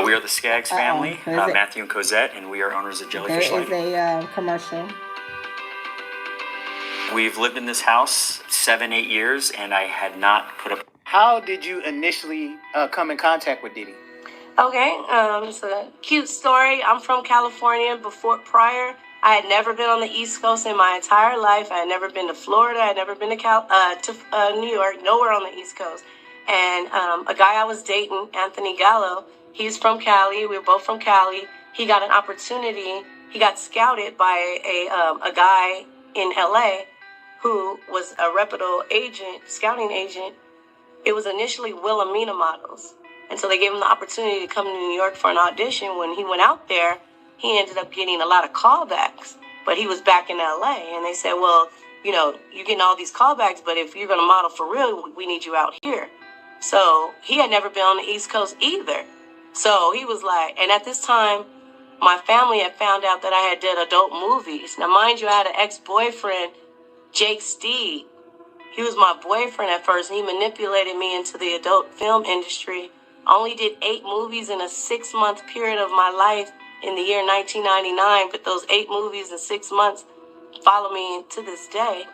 We are the Skaggs family, Matthew and Cosette, and we are owners of Jellyfish Lake. There is a commercial. We've lived in this house 7-8 years, and I had not put up. How did you initially come in contact with Diddy? Okay, it's a cute story. I'm from California. Prior, I had never been on the East Coast in my entire life. I had never been to Florida. I had never been to New York, nowhere on the East Coast. And a guy I was dating, Anthony Gallo, he's from Cali. We were both from Cali. He got an opportunity. He got scouted by a guy in LA who was a reputable scouting agent. It was initially Wilhelmina Models. And so they gave him the opportunity to come to New York for an audition. When he went out there, he ended up getting a lot of callbacks. But he was back in LA. And they said, well, you're getting all these callbacks, but if you're going to model for real, we need you out here. So he had never been on the East Coast either. So he was like, and at this time, my family had found out that I had did adult movies. Now, mind you, I had an ex-boyfriend, Jake Steed. He was my boyfriend at first, and he manipulated me into the adult film industry. I only did 8 movies in a 6-month period of my life in the year 1999, but those 8 movies in 6 months follow me to this day.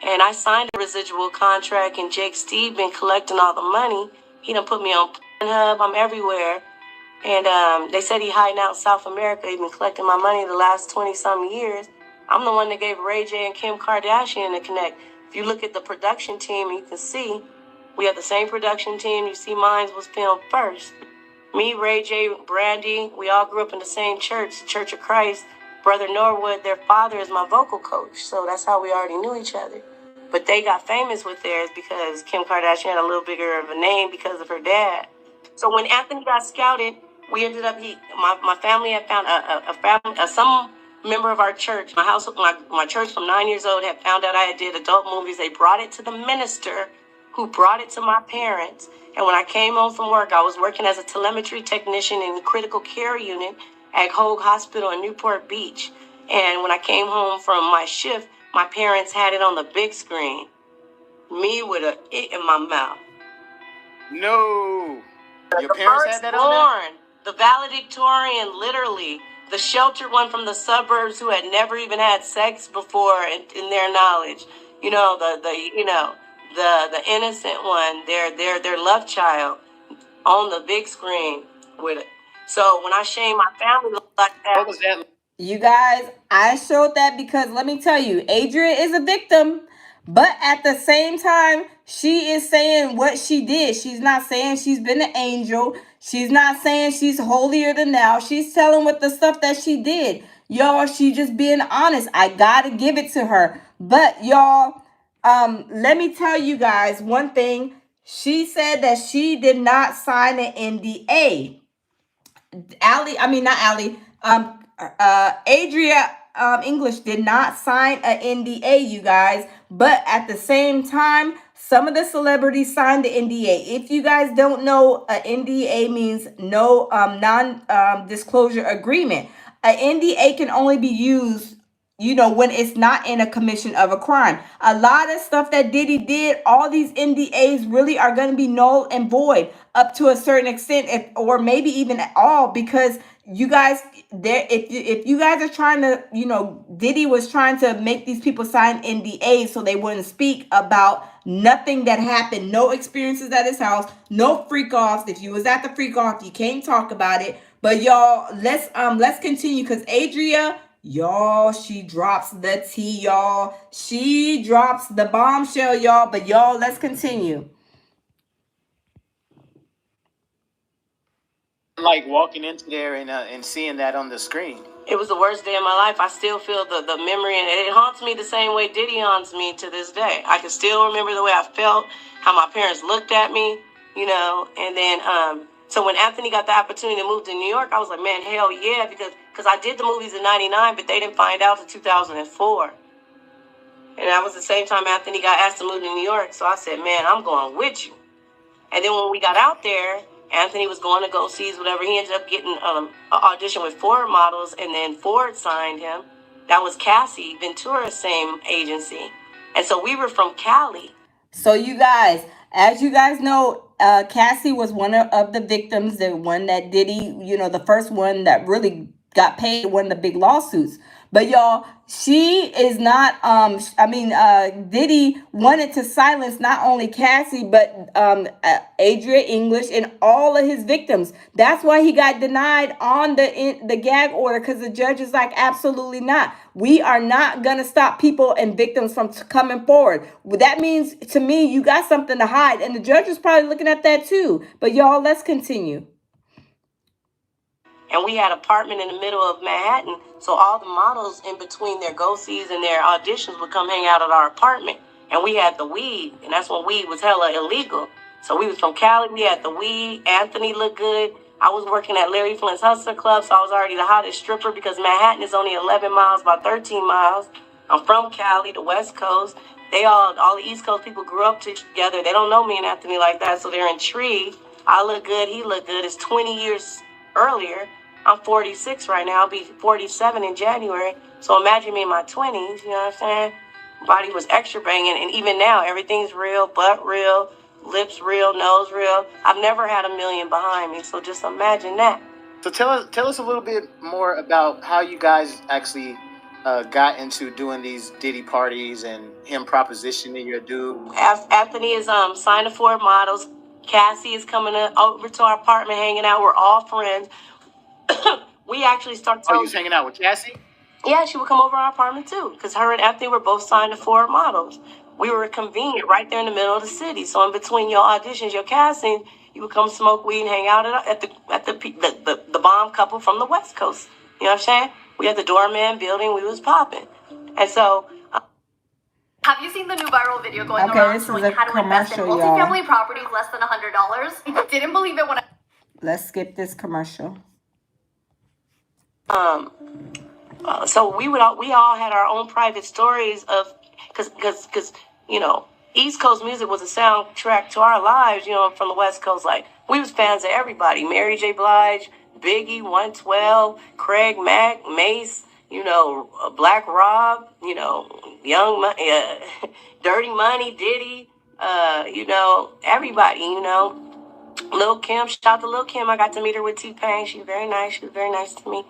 And I signed a residual contract, and Jake Steed been collecting all the money. He done put me on Pornhub. I'm everywhere. And they said he hiding out in South America. He been collecting my money the last 20-some years. I'm the one that gave Ray J and Kim Kardashian a connect. If you look at the production team, you can see we have the same production team. You see mine was filmed first. Me, Ray J, Brandy, we all grew up in the same church, the Church of Christ. Brother Norwood, their father is my vocal coach. So that's how we already knew each other. But they got famous with theirs because Kim Kardashian had a little bigger of a name because of her dad. So when Anthony got scouted, we ended up, my family had found some member of our church, my church from 9 years old had found out I did adult movies. They brought it to the minister, who brought it to my parents. And when I came home from work, I was working as a telemetry technician in the critical care unit at Hoag Hospital in Newport Beach. And when I came home from my shift, my parents had it on the big screen. Me with a it in my mouth. No. Your The parents had that on there? firstborn, the valedictorian, literally, the sheltered one from the suburbs who had never even had sex before in their knowledge. You know, the innocent one, their love child on the big screen with it. So when I shame my family like that, What was that? You guys, I showed that because let me tell you, Adria is a victim, but at the same time, she is saying what she did. She's not saying she's been an angel. She's not saying she's holier than thou. She's telling what the stuff that she did. Y'all, she just being honest. I gotta give it to her. But y'all, let me tell you guys one thing. She said that she did not sign an NDA. Adria English did not sign an NDA, you guys. But at the same time, some of the celebrities signed the NDA. If you guys don't know, a NDA means no non disclosure agreement. An NDA can only be used, when it's not in a commission of a crime. A lot of stuff that Diddy did, all these NDAs really are going to be null and void up to a certain extent, or maybe even at all, because you guys, if you guys are trying to, Diddy was trying to make these people sign NDAs so they wouldn't speak about nothing that happened, no experiences at his house, no freak offs. If you was at the freak off, you can't talk about it. But y'all, let's continue, because Adria, y'all, she drops the tea, y'all. She drops the bombshell, y'all. But y'all, let's continue. Like walking into there and seeing that on the screen. it was the worst day of my life. I still feel the memory, and it haunts me the same way Diddy haunts me to this day. I can still remember the way I felt, how my parents looked at me, and then so when Anthony got the opportunity to move to New York, I was like, man, hell yeah, because I did the movies in '99, but they didn't find out until 2004. And that was the same time Anthony got asked to move to New York. So I said, man, I'm going with you. And then when we got out there, Anthony was going to go see whatever. He ended up getting an audition with Ford Models, and then Ford signed him. That was Cassie Ventura's same agency. And so we were from Cali. So you guys, as you guys know, Cassie was one of the victims, the one that Diddy, the first one that really got paid, one of the big lawsuits. But y'all, she is not, Diddy wanted to silence not only Cassie, but Adria English and all of his victims. That's why he got denied on the gag order, because the judge is like, absolutely not. We are not going to stop people and victims from coming forward. That means, to me, you got something to hide. And the judge is probably looking at that too. But y'all, let's continue. And we had an apartment in the middle of Manhattan, so all the models in between their go-sees and their auditions would come hang out at our apartment. And we had the weed, and that's when weed was hella illegal. So we was from Cali, we had the weed. Anthony looked good. I was working at Larry Flint's Hustler Club, so I was already the hottest stripper, because Manhattan is only 11 miles, about 13 miles. I'm from Cali, the West Coast. All the East Coast people grew up together. They don't know me and Anthony like that, so they're intrigued. I look good, he looked good. It's 20 years earlier. I'm 46 right now. I'll be 47 in January. So imagine me in my 20s, you know what I'm saying? Body was extra banging, and even now, everything's real, butt real, lips real, nose real. I've never had $1 million behind me, so just imagine that. So tell us a little bit more about how you guys actually got into doing these Diddy parties and him propositioning your dude. Anthony is signed to Ford Models. Cassie is coming over to our apartment, hanging out. We're all friends. We actually started. Oh, you was hanging out with Cassie? Yeah, she would come over our apartment too, because her and Anthony were both signed to Ford Models. We were convenient right there in the middle of the city. So in between your auditions, your casting, you would come smoke weed and hang out at the bomb couple from the West Coast. You know what I'm saying? We had the doorman building. We was popping, and so. Have you seen the new viral video going around showing how to invest in multifamily properties less than $100? Didn't believe it when I. Let's skip this commercial. So we all had our own private stories of, because East Coast music was a soundtrack to our lives. From the West Coast, like we was fans of everybody: Mary J. Blige, Biggie, 112, Craig Mack, Mace. Black Rob. Young Dirty Money, Diddy. Everybody. Lil Kim, shout out to Lil Kim. I got to meet her with T-Pain. She's very nice. She was very nice to me.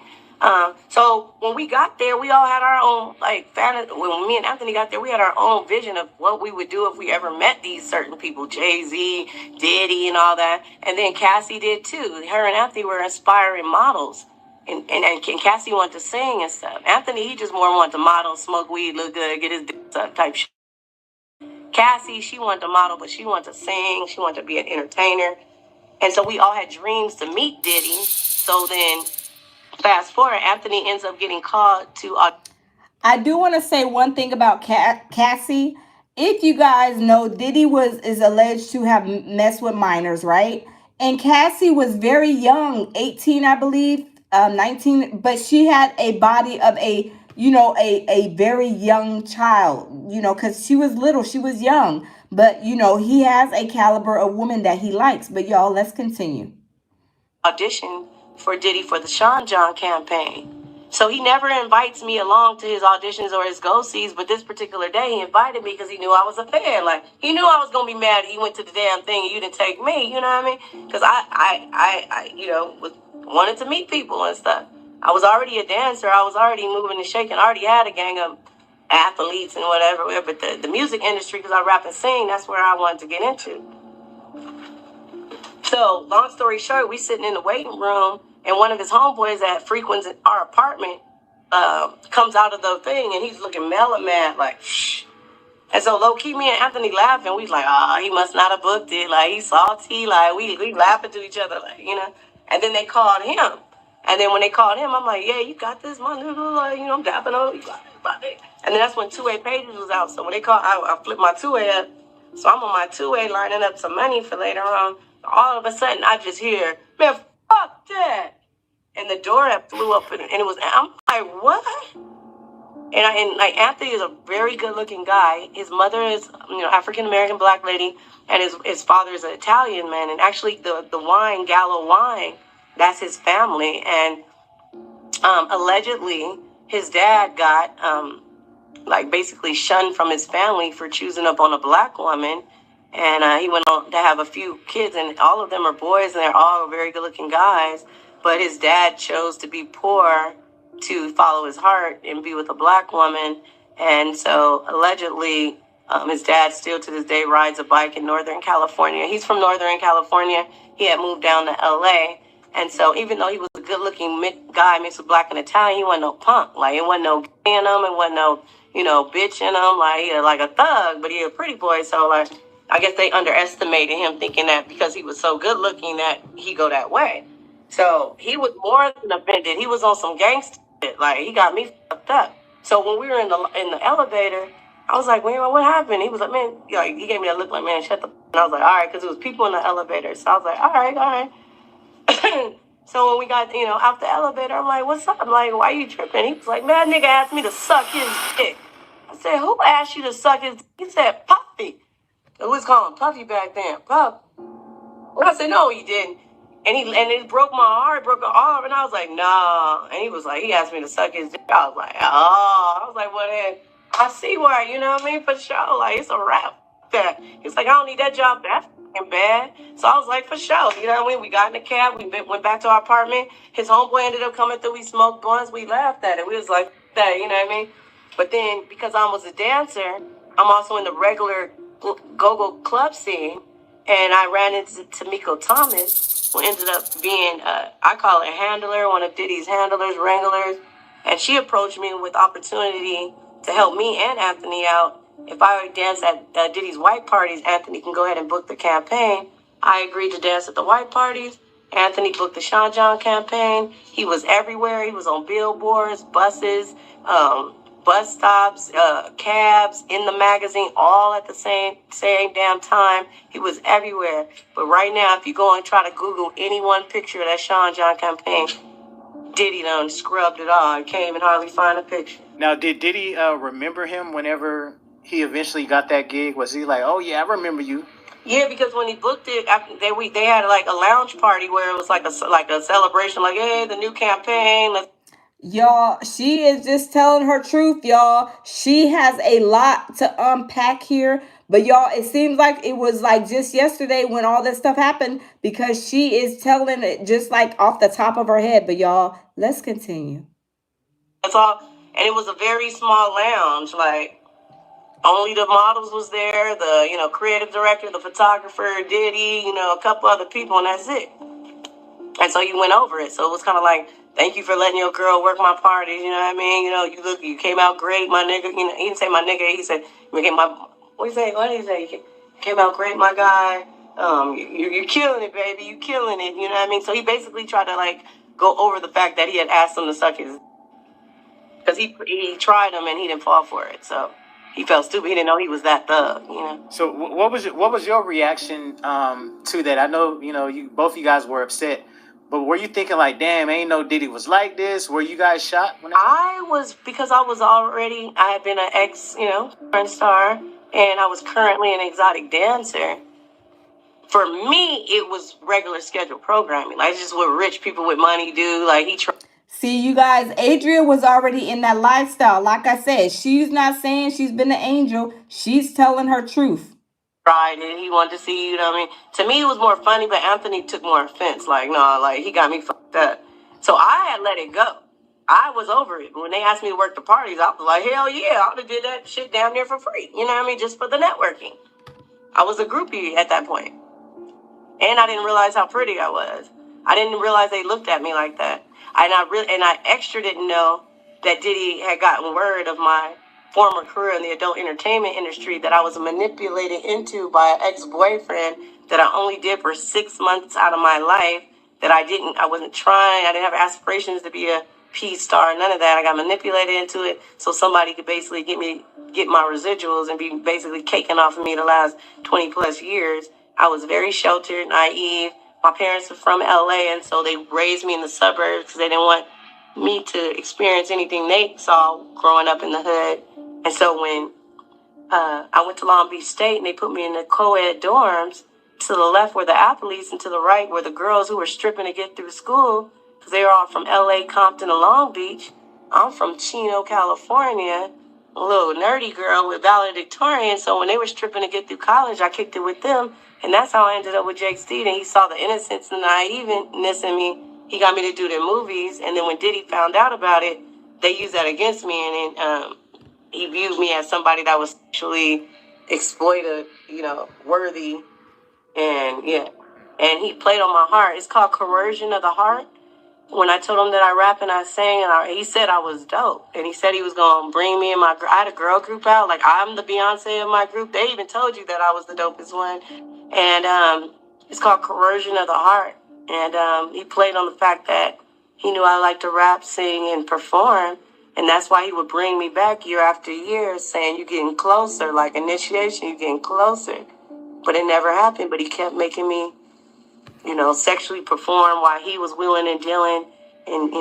So when we got there, we all had our own fantasy. When me and Anthony got there, we had our own vision of what we would do if we ever met these certain people, Jay-Z, Diddy, and all that. And then Cassie did too. Her and Anthony were inspiring models. And Cassie wanted to sing and stuff. Anthony, he just more wanted to model, smoke weed, look good, get his dick up type shit. Cassie, she wanted to model, but she wanted to sing. She wanted to be an entertainer. And so we all had dreams to meet Diddy. So then, fast forward, Anthony ends up getting called to... I do want to say one thing about Cassie. If you guys know, Diddy is alleged to have messed with minors, right? And Cassie was very young, 18, I believe, 19, but she had a body of a very young child, because she was little, she was young. But, he has a caliber of woman that he likes. But y'all, let's continue. Audition for Diddy for the Sean John campaign. So he never invites me along to his auditions or his go-sees, but this particular day he invited me because he knew I was a fan. Like, he knew I was going to be mad he went to the damn thing and you didn't take me, you know what I mean? Because I wanted to meet people and stuff. I was already a dancer. I was already moving and shaking. I already had a gang of athletes and whatever. But the music industry, because I rap and sing, that's where I wanted to get into. So, long story short, we sitting in the waiting room, and one of his homeboys that frequents our apartment comes out of the thing, and he's looking mad, like, shh. And so, low-key, me and Anthony laughing. We was like, he must not have booked it. Like, he's salty. Like, we laughing to each other, like, And then they called him. And then when they called him, I'm like, yeah, you got this, my nigga. Like, I'm dapping on you. And then that's when two-way pages was out. So when they called, I flipped my two-way up. So I'm on my two-way lining up some money for later on. All of a sudden, I just hear, man, fuck that. And the door that flew up, and it was, I'm like, what? And Anthony is a very good-looking guy. His mother is, African-American black lady, and his father is an Italian man. And actually, the wine, Gallo wine, that's his family. And allegedly, his dad got, basically shunned from his family for choosing up on a black woman. And he went on to have a few kids, and all of them are boys, and they're all very good-looking guys. But his dad chose to be poor to follow his heart and be with a black woman. And so, allegedly, his dad still to this day rides a bike in Northern California. He's from Northern California. He had moved down to L.A., and so even though he was a good-looking guy mixed with black and Italian, he wasn't no punk. Like, it wasn't no gay in him. It wasn't no, bitch in him. Like, he was like a thug, but he a pretty boy. So, I guess they underestimated him, thinking that because he was so good-looking that he go that way. So he was more than offended. He was on some gangster shit. Like, he got me fucked up. So when we were in the elevator, I was like, man, what happened? He was like, man, he gave me that look like, man, shut the f-. And I was like, all right, because there was people in the elevator. So I was like, all right. So when we got, out the elevator, I'm like, what's up? I'm like, why are you tripping? He was like, man, nigga asked me to suck his dick. I said, who asked you to suck his dick? He said, Puffy. We was calling Puffy back then. Puff. And I said, no, he didn't. And it broke my heart, broke an arm. And I was like, nah. And he was like, he asked me to suck his dick. I was like, oh. I was like, well, then I see why, you know what I mean? For sure. Like, it's a wrap. That. He's like, I don't need that job that fucking bad. So I was like, for sure. You know what I mean? We got in the cab. We went back to our apartment. His homeboy ended up coming through. We smoked blunts. We laughed at it. We was like, that, you know what I mean? But then, because I was a dancer, I'm also in the regular go-go club scene. And I ran into Tamiko Thomas, who ended up being, I call her handler, one of Diddy's handlers, wranglers. And she approached me with opportunity to help me and Anthony out. If I would dance at Diddy's white parties, Anthony can go ahead and book the campaign. I agreed to dance at the white parties. Anthony booked the Sean John campaign. He was everywhere. He was on billboards, buses, bus stops, cabs, in the magazine, all at the same damn time. He was everywhere. But right now, if you go and try to Google any one picture of that Sean John campaign, Diddy done scrubbed it all. I can't even hardly find a picture. Now, did Diddy remember him whenever he eventually got that gig? Was he like, oh yeah, I remember you? Yeah, because when he booked it, after they had like a lounge party where it was like a celebration, like, hey, the new campaign. Y'all, she is just telling her truth, y'all. She has a lot to unpack here. But y'all, it seems like it was like just yesterday when all this stuff happened, because she is telling it just like off the top of her head. But y'all, let's continue. That's all. And it was a very small lounge. Like, only the models was there, the, creative director, the photographer, Diddy, a couple other people, and that's it. And so he went over it. So it was kind of like, thank you for letting your girl work my parties. You know what I mean? You came out great, my nigga. He didn't say my nigga. He said, what did he say? You came out great, my guy. You're killing it, baby. You're killing it. You know what I mean? So he basically tried to like go over the fact that he had asked him to suck his, because he tried him and he didn't fall for it. So he felt stupid. He didn't know he was that thug, So what was your reaction to that? I know, both of you guys were upset, but were you thinking like, damn, ain't no Diddy was like this? Were you guys shocked? I was, because I had been an ex, porn star, and I was currently an exotic dancer. For me, it was regular scheduled programming. Like, it's just what rich people with money do. Like, See, you guys, Adria was already in that lifestyle. Like I said, she's not saying she's been an angel. She's telling her truth. Tried it. He wanted to see, what I mean? To me, it was more funny, but Anthony took more offense. Like, no, like, he got me fucked up. So I had let it go. I was over it. When they asked me to work the parties, I was like, hell yeah, I would have did that shit damn near for free. You know what I mean? Just for the networking. I was a groupie at that point. And I didn't realize how pretty I was. I didn't realize they looked at me like that. And I extra didn't know that Diddy had gotten word of my former career in the adult entertainment industry that I was manipulated into by an ex-boyfriend that I only did for 6 months out of my life, that I wasn't trying, I didn't have aspirations to be a P-star, none of that. I got manipulated into it so somebody could basically get my residuals and be basically caking off of me the last 20 plus years. I was very sheltered, naive. My parents are from LA, and so they raised me in the suburbs because they didn't want me to experience anything they saw growing up in the hood. And so when I went to Long Beach State and they put me in the co-ed dorms, to the left were the athletes and to the right were the girls who were stripping to get through school, because they were all from LA, Compton, and Long Beach. I'm from Chino, California, a little nerdy girl with valedictorian. So when they were stripping to get through college, I kicked it with them. And that's how I ended up with Jake Steeden. He saw the innocence and the naiveness in me. He got me to do their movies. And then when Diddy found out about it, they used that against me. And then he viewed me as somebody that was sexually exploited, worthy. And yeah. And he played on my heart. It's called coercion of the heart. When I told him that I rap and I sang, and he said I was dope. And he said he was going to bring me and I had a girl group out. Like, I'm the Beyonce of my group. They even told you that I was the dopest one. And it's called Coercion of the Heart. And he played on the fact that he knew I liked to rap, sing, and perform. And that's why he would bring me back year after year saying, you're getting closer, like initiation, you're getting closer. But it never happened. But he kept making me, sexually perform while he was wheeling and dealing and,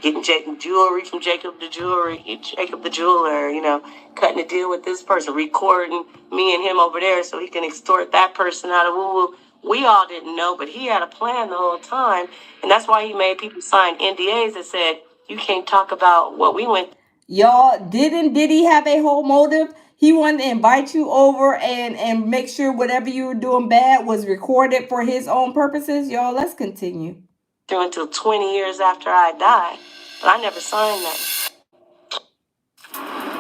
getting jewelry from Jacob the jeweler, cutting a deal with this person, recording me and him over there so he can extort that person out of woo-woo. We all didn't know, but he had a plan the whole time. And that's why he made people sign NDAs that said, you can't talk about what we went. Y'all, did he have a whole motive? He wanted to invite you over and make sure whatever you were doing bad was recorded for his own purposes. Y'all, let's continue. Until 20 years after I died. But I never signed that.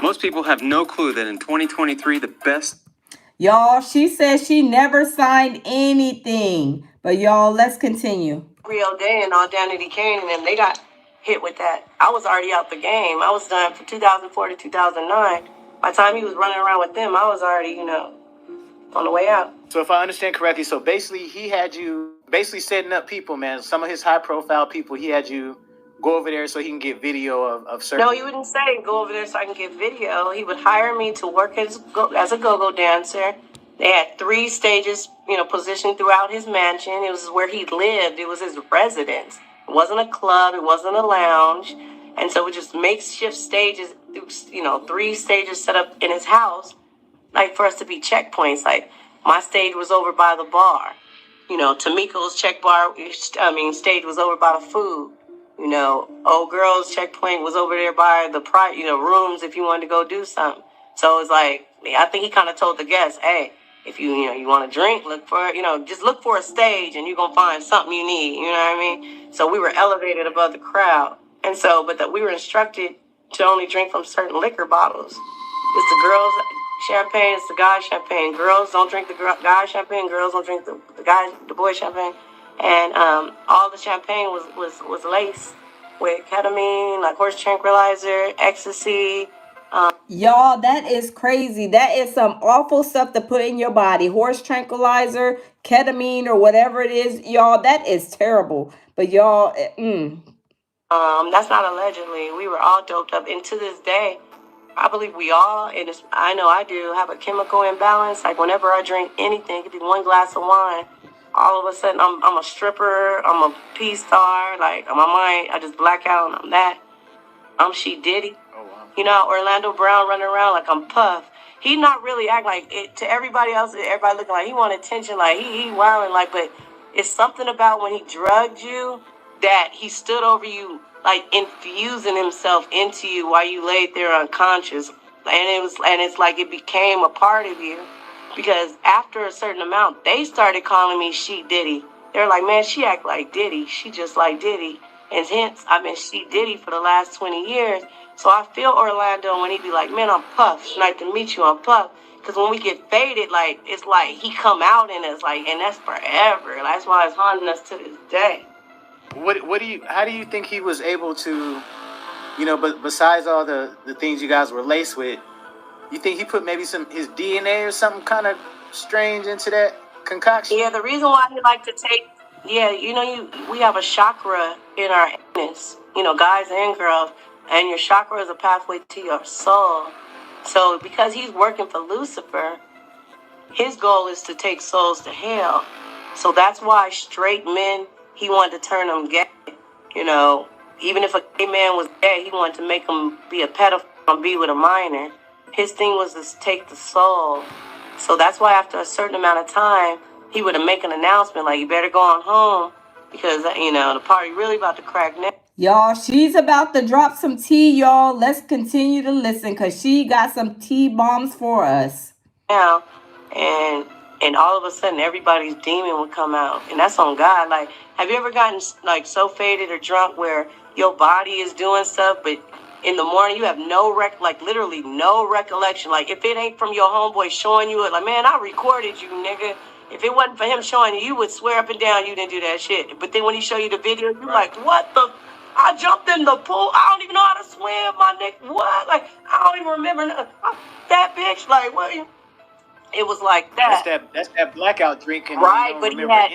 Most people have no clue that in 2023, the best... Y'all, she says she never signed anything. But y'all, let's continue. Rio Day and all Danity Kane and them, they got hit with that. I was already out the game. I was done from 2004 to 2009. By the time he was running around with them, I was already, on the way out. So if I understand correctly, so basically he had you setting up people, man. Some of his high-profile people, he had you go over there so he can get video of certain... No, he wouldn't say go over there so I can get video. He would hire me to work as a go-go dancer. They had 3 stages, positioned throughout his mansion. It was where he lived. It was his residence. It wasn't a club. It wasn't a lounge. And so it just makeshift stages, 3 stages set up in his house, like for us to be checkpoints. Like my stage was over by the bar. Tamiko's stage was over by the food. Old girl's checkpoint was over there by the rooms if you wanted to go do something. So it's like, I think he kind of told the guests, hey, if you want to drink, just look for a stage and you're going to find something you need. You know what I mean? So we were elevated above the crowd. And so, we were instructed to only drink from certain liquor bottles. It's the girls' champagne, it's the guys' champagne. Girls don't drink the guys' champagne. Girls don't drink the boys' champagne. And all the champagne was laced with ketamine, like horse tranquilizer, ecstasy. Y'all, that is crazy. That is some awful stuff to put in your body. Horse tranquilizer, ketamine, or whatever it is. Y'all, that is terrible. But y'all, that's not allegedly. We were all doped up. And to this day, I believe we all, and I know I do, have a chemical imbalance. Like whenever I drink anything, it could be 1 glass of wine, all of a sudden I'm a stripper, I'm a P-star. Like my mind, I just black out and I'm that. I'm She Diddy. Oh, wow. Orlando Brown running around like I'm Puff. He not really act like it to everybody else. Everybody looking like he want attention, like he wilding, like. But it's something about when he drugged you that he stood over you, like infusing himself into you while you laid there unconscious, and it's like it became a part of you. Because after a certain amount, they started calling me She Diddy. They're like, man, she act like Diddy. She just like Diddy. And hence, I've been She Diddy for the last 20 years. So I feel Orlando when he be like, man, I'm Puff. It's nice to meet you, I'm Puff. Because when we get faded, like, it's like he come out in us, like, and that's forever. That's why it's haunting us to this day. How do you think he was able to, but besides all the things you guys were laced with, you think he put maybe his DNA or something kind of strange into that concoction? Yeah, the reason why he like to take, we have a chakra in our anus, guys and girls, and your chakra is a pathway to your soul. So because he's working for Lucifer, his goal is to take souls to hell. So that's why straight men, he wanted to turn them gay. Even if a gay man was gay, he wanted to make him be a pedophile and be with a minor. His thing was to take the soul. So that's why after a certain amount of time, he would make an announcement like, you better go on home because, the party really about to crack now. Y'all, she's about to drop some tea, y'all. Let's continue to listen because she got some tea bombs for us. Now, and all of a sudden, everybody's demon would come out. And that's on God. Like, have you ever gotten, like, so faded or drunk where your body is doing stuff, but in the morning you have literally no recollection? Like, if it ain't from your homeboy showing you it, like, man, I recorded you, nigga. If it wasn't for him showing you, you would swear up and down you didn't do that shit. But then when he show you the video, you're like, what the? I jumped in the pool. I don't even know how to swim, my nigga. What? Like, I don't even remember that bitch. Like, what? It was like that. That's that blackout drink. And right, but he had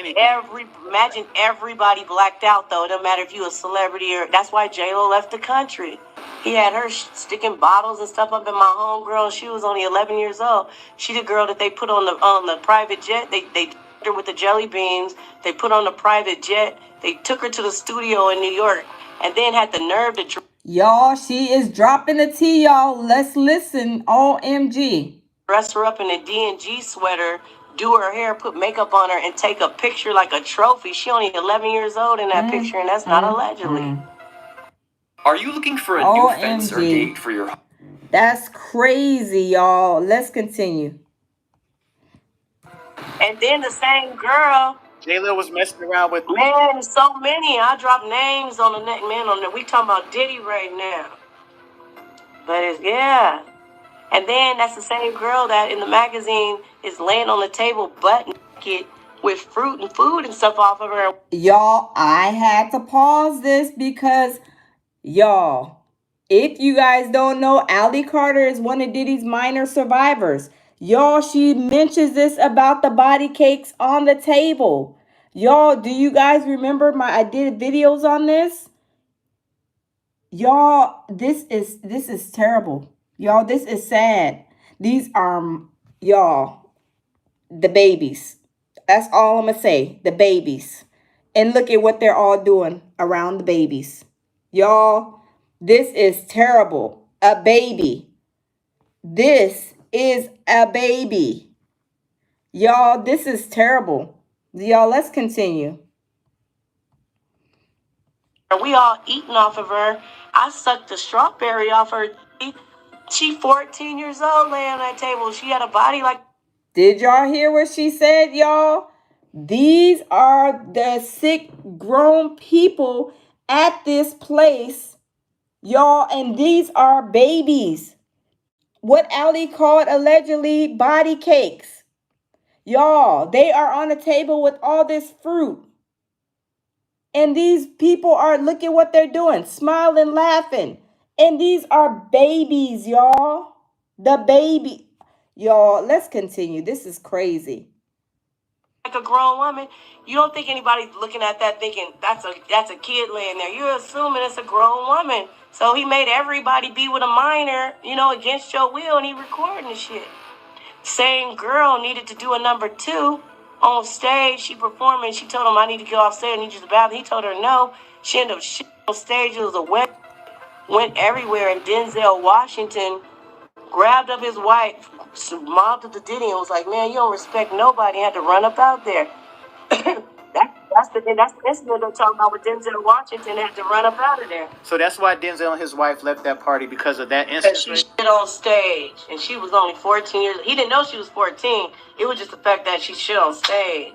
imagine everybody blacked out, though. It doesn't matter if you a celebrity or... That's why J-Lo left the country. He had her sticking bottles and stuff up in my homegirl. She was only 11 years old. She the girl that they put on the private jet. They her with the jelly beans. They put on the private jet. They took her to the studio in New York and then had the nerve to... Y'all, she is dropping the tea, y'all. Let's listen. OMG. Dress her up in a D&G sweater, do her hair, put makeup on her, and take a picture like a trophy. She only 11 years old in that picture, and that's not allegedly. Are you looking for a new fence or gate for your home? That's crazy, y'all. Let's continue. And then the same girl... J-Lo was messing around with... Man, so many. I drop names on the neck. Man, we talking about Diddy right now. But yeah... And then that's the same girl that in the magazine is laying on the table butt naked with fruit and food and stuff off of her. Y'all, I had to pause this because, y'all, if you guys don't know, Allie Carter is one of Diddy's minor survivors. Y'all, she mentions this about the body cakes on the table. Y'all, do you guys remember I did videos on this? Y'all, this is terrible. Y'all, this is sad. These are, y'all, the babies. That's all I'm going to say. The babies. And look at what they're all doing around the babies. Y'all, this is terrible. A baby. This is a baby. Y'all, this is terrible. Y'all, let's continue. We all eating off of her. I sucked the strawberry off her. She 14 years old laying on that table. She had a body like... Did y'all hear what she said, y'all? These are the sick grown people at this place, y'all, and these are babies. What Ali called allegedly body cakes. Y'all, they are on a table with all this fruit. And these people are, look at what they're doing, smiling, laughing. And these are babies, y'all. The baby. Y'all, let's continue. This is crazy. Like a grown woman, you don't think anybody's looking at that thinking that's a kid laying there. You're assuming it's a grown woman. So he made everybody be with a minor, against your will, and he recording the shit. Same girl needed to do a number 2 on stage. She performing. She told him, I need to get off stage. I need you to bathroom. He told her no. She ended up shit on stage. It was a went everywhere. And Denzel Washington grabbed up his wife, mobbed up to Diddy, and was like, man, you don't respect nobody. Had to run up out there. That's the incident they're talking about with Denzel Washington had to run up out of there. So that's why Denzel and his wife left that party, because of that incident. She shit on stage, and she was only 14 years. He didn't know she was 14. It was just the fact that she shit on stage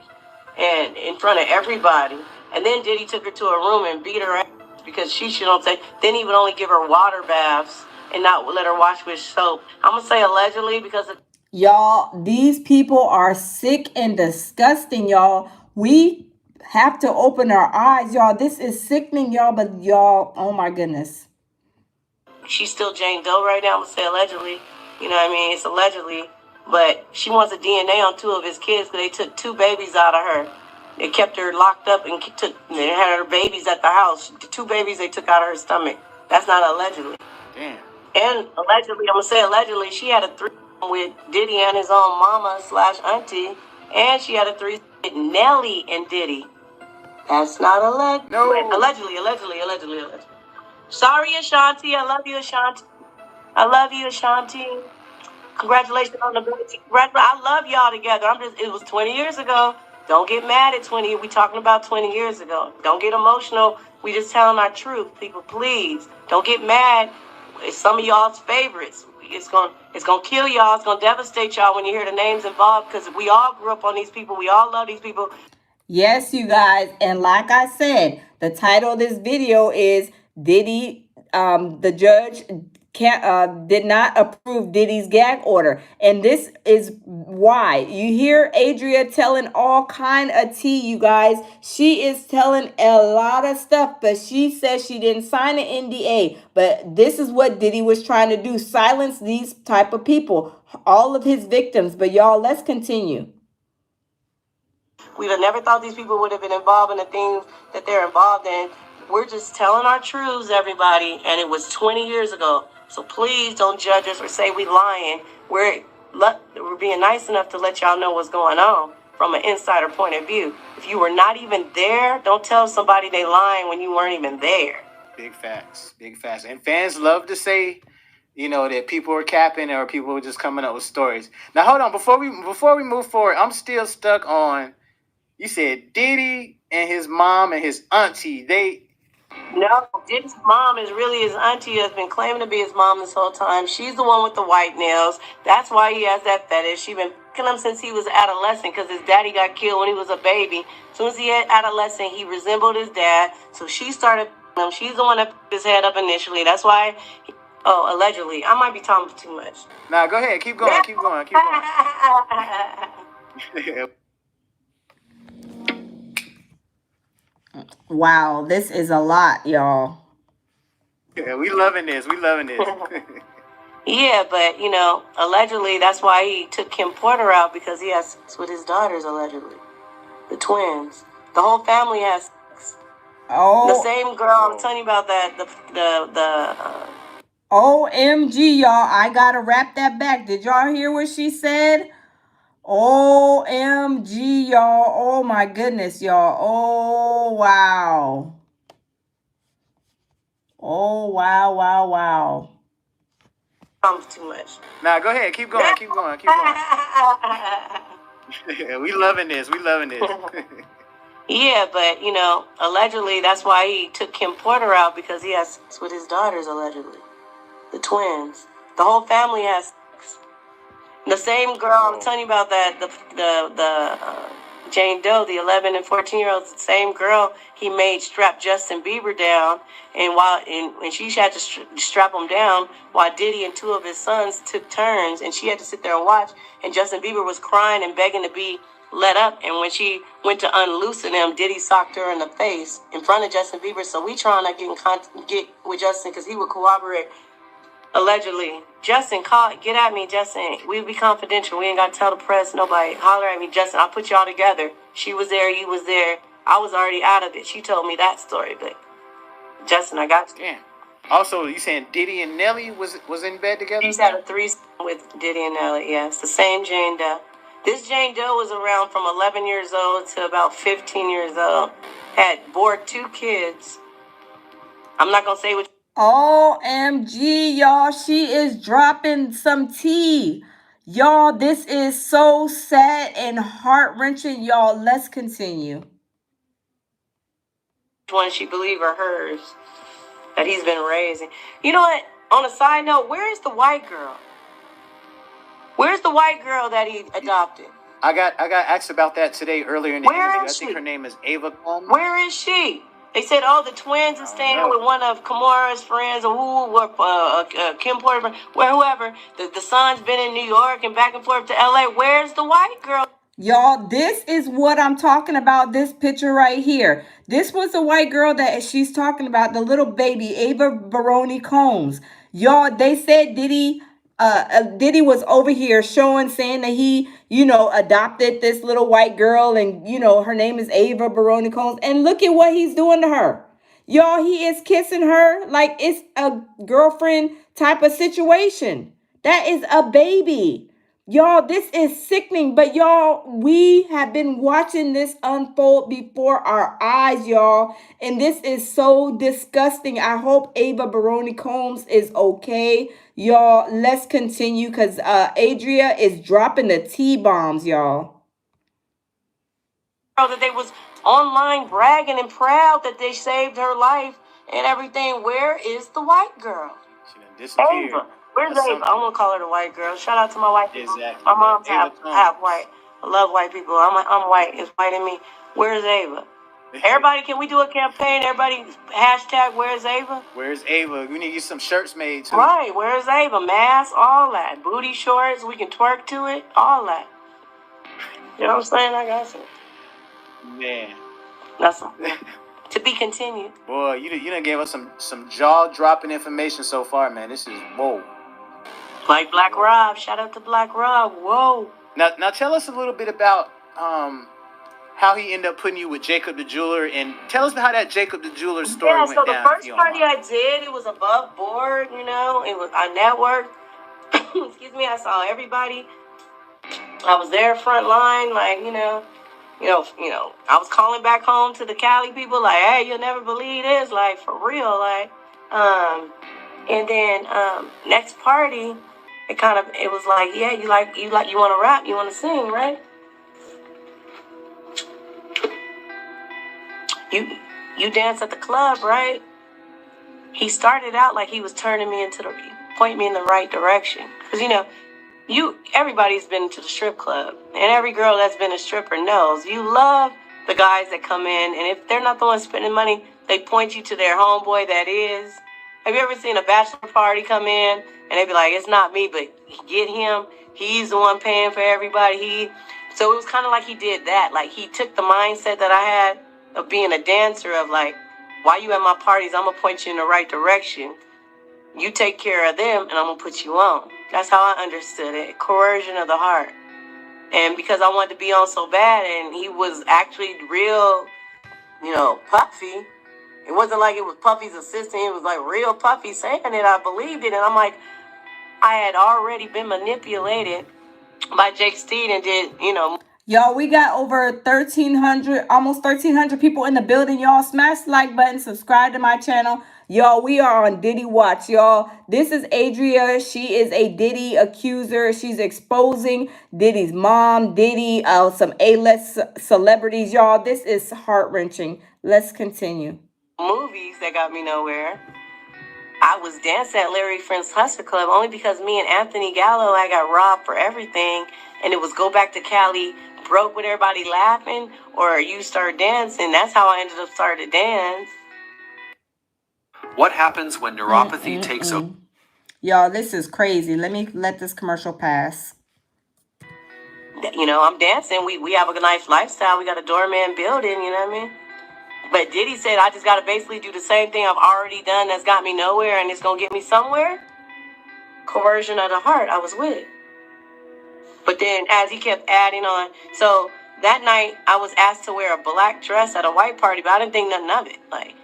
and in front of everybody. And then Diddy took her to a room and beat her ass because she shit on stage. Then he would only give her water baths and not let her wash with soap. I'm gonna say allegedly because of... Y'all, these people are sick and disgusting, y'all. We have to open our eyes, y'all. This is sickening, y'all, but y'all, oh my goodness. She's still Jane Doe right now. I'm going to say allegedly. You know what I mean? It's allegedly. But she wants a DNA on 2 of his kids because they took 2 babies out of her. They kept her locked up and they had her babies at the house. The 2 babies they took out of her stomach. That's not allegedly. Damn. And allegedly, I'm going to say allegedly, she had a 3 with Diddy and his own mama / auntie. And she had a 3 with Nelly and Diddy. That's not alleged. No. Allegedly. Sorry, Ashanti. I love you, Ashanti. Congratulations on the baby. I love y'all together. It was 20 years ago. Don't get mad at 20. We talking about 20 years ago. Don't get emotional. We just telling our truth, people. Please don't get mad. It's some of y'all's favorites. It's gonna kill y'all. It's gonna devastate y'all when you hear the names involved, because we all grew up on these people. We all love these people. Yes, you guys. And like I said, the title of this video is Diddy, the judge did not approve Diddy's gag order. And this is why. You hear Adria telling all kind of tea, you guys. She is telling a lot of stuff, but she says she didn't sign an NDA. But this is what Diddy was trying to do, silence these type of people, all of his victims. But y'all, let's continue. We'd have never thought these people would have been involved in the things that they're involved in. We're just telling our truths, everybody, and it was 20 years ago. So please don't judge us or say we lying. We're being nice enough to let y'all know what's going on from an insider point of view. If you were not even there, don't tell somebody they lying when you weren't even there. Big facts. And fans love to say, that people are capping or people are just coming up with stories. Now, hold on. Before we move forward, I'm still stuck on... You said Diddy and his mom and his auntie, No, Diddy's mom is really his auntie, has been claiming to be his mom this whole time. She's the one with the white nails. That's why he has that fetish. She's been picking him since he was adolescent because his daddy got killed when he was a baby. As soon as he had adolescent, he resembled his dad. So she started picking him. She's the one that put his head up initially. That's why... allegedly. I might be talking too much. Nah, go ahead. Keep going. Wow, this is a lot, y'all. Yeah, we loving this. Yeah, but, allegedly, that's why he took Kim Porter out, because he has sex with his daughters, allegedly. The twins. The whole family has sex. Oh. The same girl, I was telling you about that, OMG, y'all. I gotta wrap that back. Did y'all hear what she said? OMG, y'all. Oh my goodness, y'all. Oh wow. Oh wow, wow, wow. Too much. Nah, go ahead. Keep going. Keep going. Keep going. We loving this. We loving this. Yeah, but allegedly that's why he took Kim Porter out, because he has sex with his daughters, allegedly. The twins. The whole family has sex. The same girl I'm telling you about, that the Jane Doe, the 11 and 14-year-olds, the same girl he made strap Justin Bieber down, and she had to strap him down while Diddy and two of his sons took turns, and she had to sit there and watch, and Justin Bieber was crying and begging to be let up, and when she went to unloosen him, Diddy socked her in the face in front of Justin Bieber. So we trying to get with Justin because he would cooperate. Allegedly. Justin, get at me, Justin. We be confidential. We ain't got to tell the press, nobody. Holler at me, Justin. I'll put y'all together. She was there, you was there. I was already out of it. She told me that story, but Justin, I got you. Damn. Also, you saying Diddy and Nelly was in bed together? He's had a threesome with Diddy and Nelly, yes. The same Jane Doe. This Jane Doe was around from 11 years old to about 15 years old. Had bore 2 kids. I'm not going to say what. OMG, y'all. She is dropping some tea. Y'all, this is so sad and heart-wrenching. Y'all, let's continue. One she believe are hers that he's been raising. You know what? On a side note, where is the white girl? Where's the white girl that he adopted? I got asked about that today earlier in the interview. I think her name is Ava Combs. Where is she? They said, the twins are staying with one of Kamara's friends, or Kim Porter, whoever. The son's been in New York and back and forth to LA. Where's the white girl? Y'all, this is what I'm talking about, this picture right here. This was the white girl that she's talking about, the little baby, Ava Baroni Combs. Y'all, they said Diddy was over here saying that he, adopted this little white girl, and, her name is Ava Baroni Combs. And look at what he's doing to her. Y'all, he is kissing her like it's a girlfriend type of situation. That is a baby. Y'all, this is sickening, but y'all, we have been watching this unfold before our eyes, y'all, and this is so disgusting. I hope Ava Baroni Combs is okay. Y'all, let's continue, because Adria is dropping the T-bombs, y'all. That they was online bragging and proud that they saved her life and everything. Where is the white girl? She done disappeared. Ava. Where's Ava? I'm gonna call her the white girl. Shout out to my white people. Exactly. My mom's half white. I love white people. I'm white. It's white in me. Where's Ava? Everybody, can we do a campaign? Everybody, hashtag Where's Ava? Where's Ava? We need to get some shirts made too. Right. Where's Ava? Mask, all that. Booty shorts. We can twerk to it. All that. You know what I'm saying? I got some. Man. That's to be continued. Boy, you done gave us some jaw-dropping information so far, man. This is whoa. Like Black Rob. Shout out to Black Rob. Whoa. Now tell us a little bit about how he ended up putting you with Jacob the Jeweler, and tell us how that Jacob the Jeweler story went down. Yeah, so the first party I did, it was above board, it was I networked. Excuse me, I saw everybody. I was there front line, like, I was calling back home to the Cali people, like, hey, you'll never believe this, like, for real, like, and then next party, it was like, yeah, you want to rap, you want to sing, right? You dance at the club, right? He started out like he was pointing me in the right direction, because everybody's been to the strip club, and every girl that's been a stripper knows you love the guys that come in, and if they're not the ones spending money, they point you to their homeboy that is. Have you ever seen a bachelor party come in and they be like, it's not me, but get him, he's the one paying for everybody. So it was kind of like he did that. Like, he took the mindset that I had of being a dancer, of like, why you at my parties, I'm gonna point you in the right direction. You take care of them, and I'm going to put you on. That's how I understood it. Coercion of the heart. And because I wanted to be on so bad, and he was actually real, Puffy. It wasn't like it was Puffy's assistant. It was like real Puffy saying it. I believed it. And I'm like, I had already been manipulated by Jake Steed and did, Y'all, we got over 1,300, almost 1,300 people in the building. Y'all, smash the like button, subscribe to my channel. Y'all, we are on Diddy Watch, y'all. This is Adria. She is a Diddy accuser. She's exposing Diddy's mom, Diddy, some A-list celebrities. Y'all, this is heart-wrenching. Let's continue. Movies that got me nowhere. I was dancing at Larry Friend's Hustler Club only because me and Anthony Gallo, I got robbed for everything. And it was go back to Cali, broke with everybody laughing, or you start dancing. That's how I ended up starting to dance. What happens when neuropathy takes over? Y'all, this is crazy. Let this commercial pass. I'm dancing. We have a nice lifestyle. We got a doorman building, you know what I mean? But Diddy said, I just got to basically do the same thing I've already done that's got me nowhere and it's going to get me somewhere. Coercion of the heart. I was with it. But then as he kept adding on, so that night I was asked to wear a black dress at a white party, but I didn't think nothing of it. Like,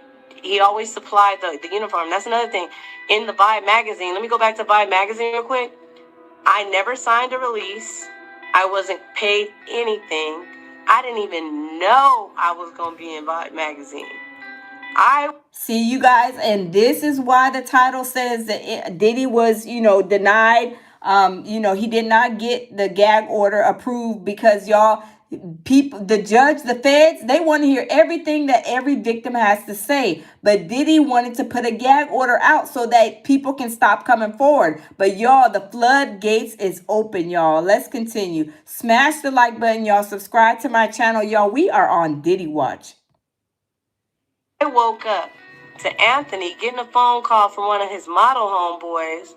he always supplied the uniform. That's another thing. In the Vibe magazine, let me go back to Vibe magazine real quick. I never signed a release. I wasn't paid anything. I didn't even know I was going to be in Vibe magazine. See, you guys, and this is why the title says that Diddy was, denied. He did not get the gag order approved because y'all, people, the judge, the feds, they want to hear everything that every victim has to say. But Diddy wanted to put a gag order out so that people can stop coming forward. But y'all, the floodgates is open, y'all. Let's continue. Smash the like button, y'all. Subscribe to my channel, y'all. We are on Diddy Watch. I woke up to Anthony getting a phone call from one of his model homeboys.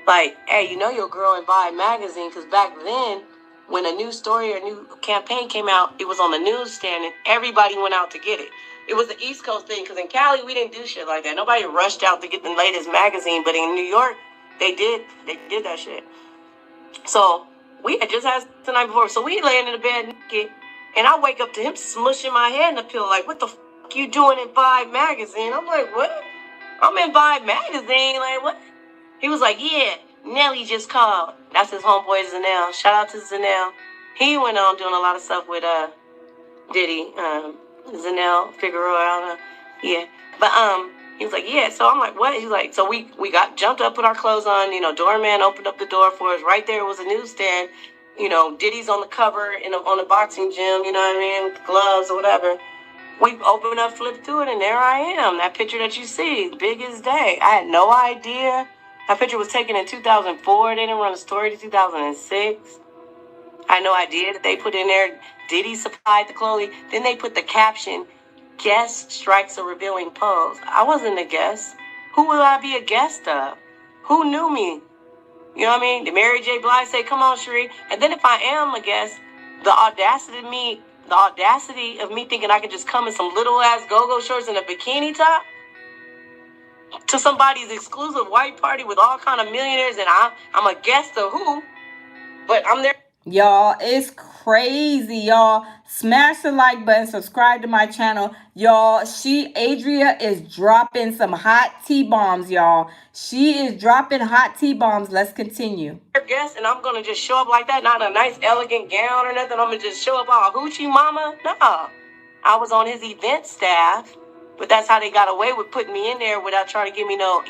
Like, hey, your girl in Vibe magazine, because back then, when a new story or new campaign came out, it was on the newsstand and everybody went out to get it. It was the East Coast thing, because in Cali, we didn't do shit like that. Nobody rushed out to get the latest magazine, but in New York, they did that shit. So, we had just had the night before, so we laying in the bed naked, and I wake up to him smushing my head in the pillow, like, what the fuck you doing in Vibe magazine? I'm like, what? I'm in Vibe magazine, like, what? He was like, yeah, Nelly just called. That's his homeboy Zanelle. Shout out to Zanelle. He went on doing a lot of stuff with Diddy, Zanelle Figueroa, I don't know. Yeah. But he was like, yeah. So I'm like, what? He's like, so we got jumped up, put our clothes on, doorman opened up the door for us. Right there was a newsstand. Diddy's on the cover on the boxing gym, you know what I mean, with gloves or whatever. We opened up, flipped through it, and there I am. That picture that you see, big as day. I had no idea. That picture was taken in 2004. They didn't run a story to 2006. I had no idea that they put in there, Diddy supplied the clothing. Then they put the caption, guest strikes a revealing pose. I wasn't a guest. Who would I be a guest of? Who knew me? You know what I mean? Did Mary J. Blige say, come on, Sheree? And then if I am a guest, the audacity of me thinking I could just come in some little ass go-go shorts and a bikini top to somebody's exclusive white party with all kind of millionaires, and I'm a guest of who? But I'm there. Y'all, it's crazy, y'all. Smash the like button, subscribe to my channel. Y'all, Adria is dropping some hot T-bombs, y'all. She is dropping hot T-bombs. Let's continue. Guest, and I'm gonna just show up like that, not a nice elegant gown or nothing. I'm gonna just show up all hoochie mama. No, I was on his event staff, but that's how they got away with putting me in there without trying to give me no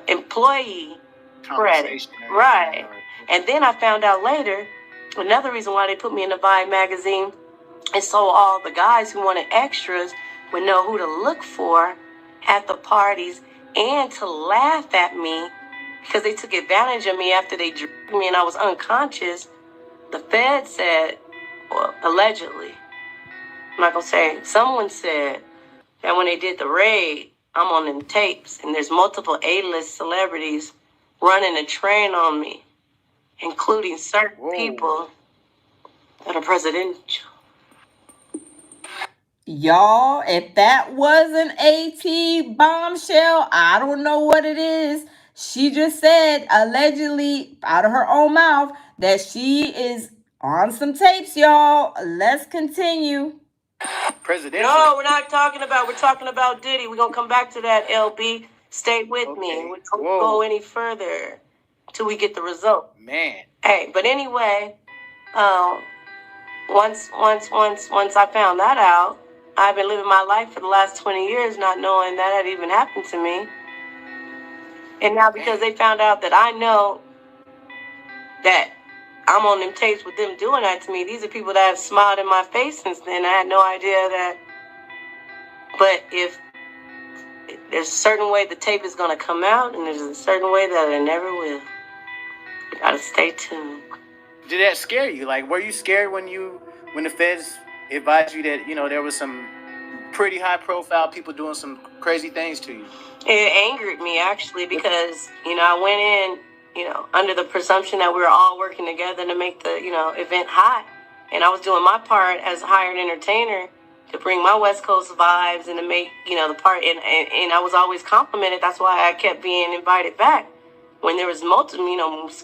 employee credit. Right. And then I found out later, another reason why they put me in the Vibe magazine is so all the guys who wanted extras would know who to look for at the parties and to laugh at me because they took advantage of me after they drugged me and I was unconscious. The Fed said, well, allegedly, I'm not going to say, someone said that when they did the raid, I'm on them tapes and there's multiple A-list celebrities running a train on me, including certain people that are presidential. Y'all, if that was an AT bombshell, I don't know what it is. She just said, allegedly, out of her own mouth, that she is on some tapes, y'all. Let's continue. Presidential. No, we're talking about Diddy. We're going to come back to that, LB. Stay with me. We don't go any further. till we get the result. Man. Hey, but anyway, once I found that out, I've been living my life for the last 20 years not knowing that had even happened to me. And now because they found out that I know that I'm on them tapes with them doing that to me, these are people that have smiled in my face since then. I had no idea that. But if there's a certain way the tape is going to come out, and there's a certain way that it never will. You got to stay tuned. Did that scare you? Like, were you scared when the feds advised you that, there was some pretty high profile people doing some crazy things to you? It angered me, actually, because, I went in, under the presumption that we were all working together to make the, event hot. And I was doing my part as a hired entertainer to bring my West Coast vibes and to make, the part. And I was always complimented. That's why I kept being invited back. When there was multiple,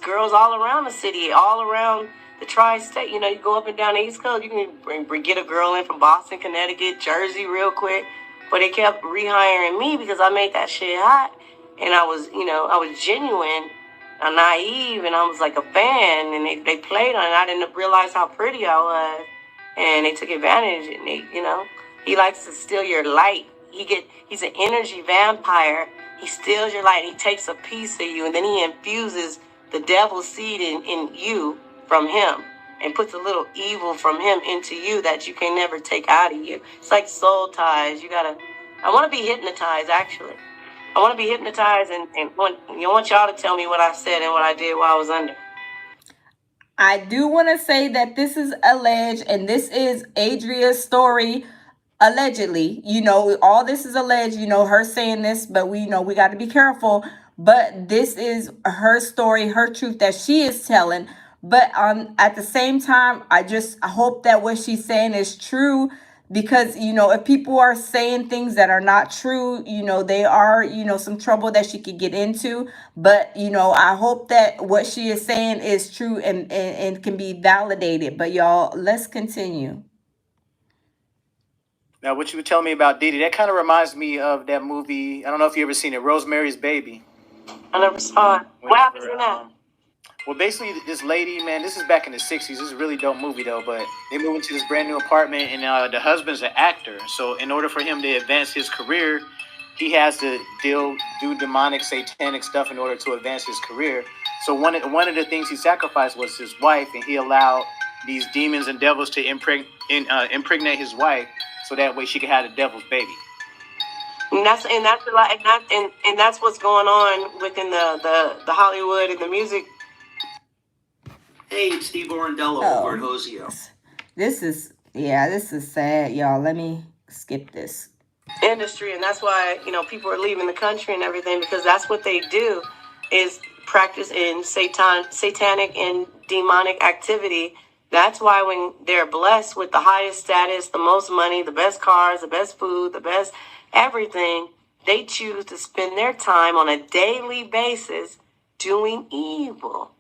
girls all around the city, all around the tri-state. You go up and down the East Coast, you can get a girl in from Boston, Connecticut, Jersey real quick. But they kept rehiring me because I made that shit hot. And I was, I was genuine and naive, and I was like a fan, and they played on it. I didn't realize how pretty I was. And they took advantage, and he likes to steal your light. He's an energy vampire. He steals your light. He takes a piece of you, and then he infuses the devil's seed in you from him, and puts a little evil from him into you that you can never take out of you. It's like soul ties. I want to be hypnotized, actually. I want to be hypnotized, and want y'all to tell me what I said and what I did while I was under. I do want to say that this is alleged, and this is Adria's story. Allegedly, all this is alleged, her saying this, but we got to be careful. But this is her story, her truth that she is telling. But at the same time, I hope that what she's saying is true, because if people are saying things that are not true, they are some trouble that she could get into. But I hope that what she is saying is true and can be validated. But y'all, let's continue. Now, what you were telling me about Diddy, that kind of reminds me of that movie. I don't know if you ever seen it, Rosemary's Baby. I never saw it. What happens in that? Well, basically, this lady, man, this is back in the 60s. This is a really dope movie, though. But they move into this brand new apartment, and the husband's an actor. So in order for him to advance his career, he has to do demonic, satanic stuff in order to advance his career. So one of the things he sacrificed was his wife, and he allowed these demons and devils to impregnate his wife, so that way she could have the devil's baby. And that's what's going on within the Hollywood and the music. Hey, it's Steve Orendello over at Hosio. This is sad, y'all. Let me skip this industry, and that's why people are leaving the country and everything, because that's what they do, is practice in satanic and demonic activity. That's why when they're blessed with the highest status, the most money, the best cars, the best food, the best everything, they choose to spend their time on a daily basis doing evil,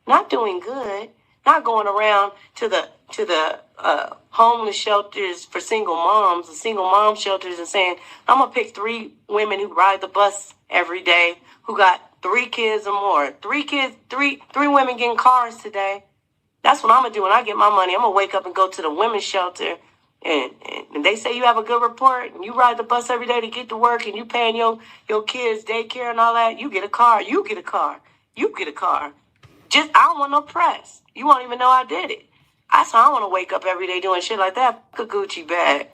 not doing good, not going around to the homeless shelters for single moms, the single mom shelters, and saying, I'm going to pick 3 women who ride the bus every day, who got 3 kids or more. 3 women getting cars today. That's what I'm going to do when I get my money. I'm going to wake up and go to the women's shelter, and they say you have a good report, and you ride the bus every day to get to work, and you paying your kids daycare and all that. You get a car. You get a car. You get a car. I don't want no press. You won't even know I did it. I don't want to wake up every day doing shit like that. A Gucci bag.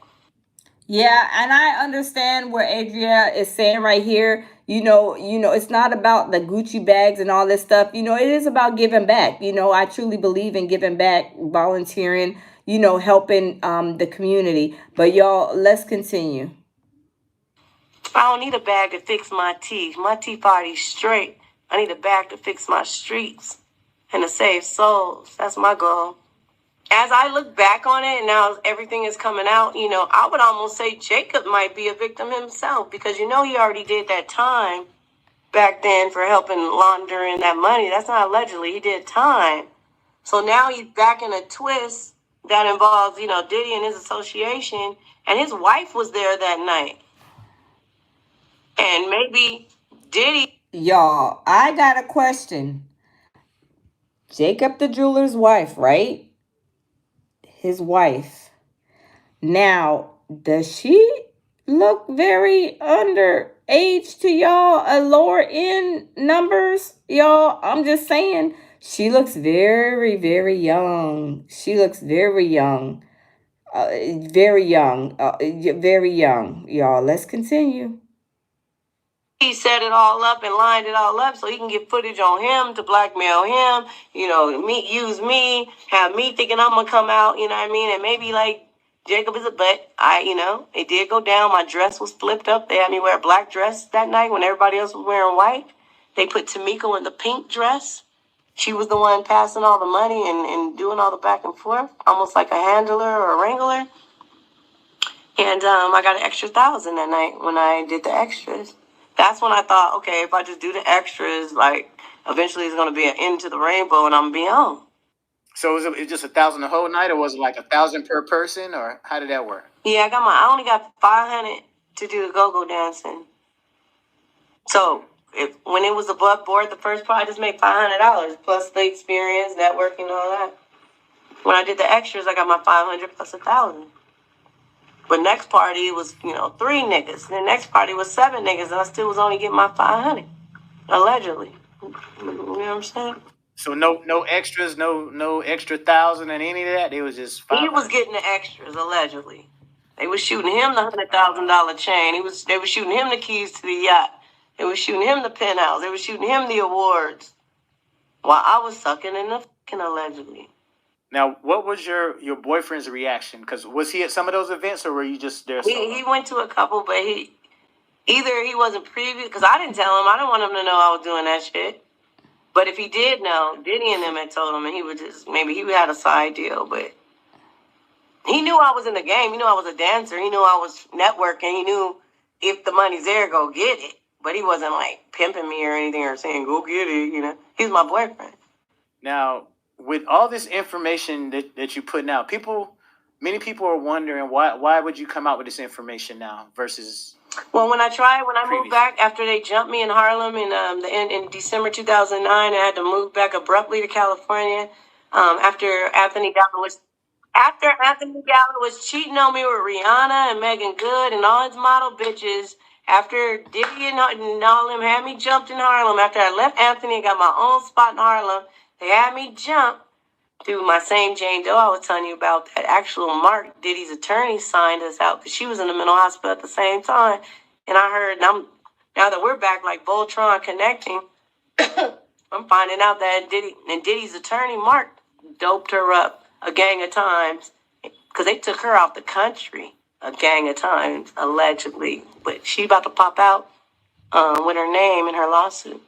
Yeah, and I understand what Adria is saying right here. It's not about the Gucci bags and all this stuff. It is about giving back. I truly believe in giving back, volunteering, helping the community. But y'all, let's continue. I don't need a bag to fix my teeth. My teeth already straight. I need a bag to fix my streets and to save souls. That's my goal. As I look back on it, and now everything is coming out, I would almost say Jacob might be a victim himself, because he already did that time back then for helping laundering that money. That's not allegedly. He did time. So now he's back in a twist that involves, Diddy and his association, and his wife was there that night. And maybe Diddy. Y'all, I got a question. Jacob the jeweler's wife, right? His wife. Now, does she look very underage to y'all? A lower end numbers, y'all? I'm just saying. She looks very, very young. She looks very young. Very young. Very young, y'all. Let's continue. He set it all up and lined it all up so he can get footage on him to blackmail him, use me, have me thinking I'm going to come out, you know what I mean? And maybe like Jacob is a butt. It did go down. My dress was flipped up. They had me wear a black dress that night when everybody else was wearing white. They put Tamiko in the pink dress. She was the one passing all the money and doing all the back and forth, almost like a handler or a wrangler. And I got an extra $1,000 that night when I did the extras. That's when I thought, okay, if I just do the extras, like, eventually it's going to be an end to the rainbow and I'm going to be home. So was it just 1,000 the whole night, or was it like 1,000 per person, or how did that work? Yeah, I only got 500 to do the go-go dancing. So when it was above board, the first part, I just made $500 plus the experience, networking, all that. When I did the extras, I got my 500 plus 1,000. But next party was, 3 niggas. And the next party was 7 niggas, and I still was only getting my 500, allegedly. You know what I'm saying? So no extras, no extra 1,000 and any of that. It was just 500. He was getting the extras, allegedly. They was shooting him the $100,000 chain. They were shooting him the keys to the yacht. They were shooting him the penthouse. They were shooting him the awards, while I was sucking in the fucking allegedly. Now, what was your boyfriend's reaction? Because was he at some of those events, or were you just there? He went to a couple, but he wasn't privy, because I didn't tell him. I didn't want him to know I was doing that shit. But if he did know, Diddy and them had told him, and he would just, maybe he had a side deal, but he knew I was in the game. He knew I was a dancer. He knew I was networking. He knew if the money's there, go get it. But he wasn't like pimping me or anything or saying, go get it, He's my boyfriend. Now, with all this information that you're putting out, many people are wondering why would you come out with this information now versus... Well, when I moved back after they jumped me in Harlem in December 2009, I had to move back abruptly to California after Anthony Gallo was cheating on me with Rihanna and Megan Good and all his model bitches. After Diddy and all them had me jumped in Harlem, after I left Anthony and got my own spot in Harlem, they had me jump through my same Jane Doe I was telling you about. That actual Mark, Diddy's attorney, signed us out because she was in the mental hospital at the same time. And I heard, now that we're back like Voltron connecting, I'm finding out that Diddy's attorney, Mark, doped her up a gang of times because they took her out the country a gang of times, allegedly. But she about to pop out with her name in her lawsuit.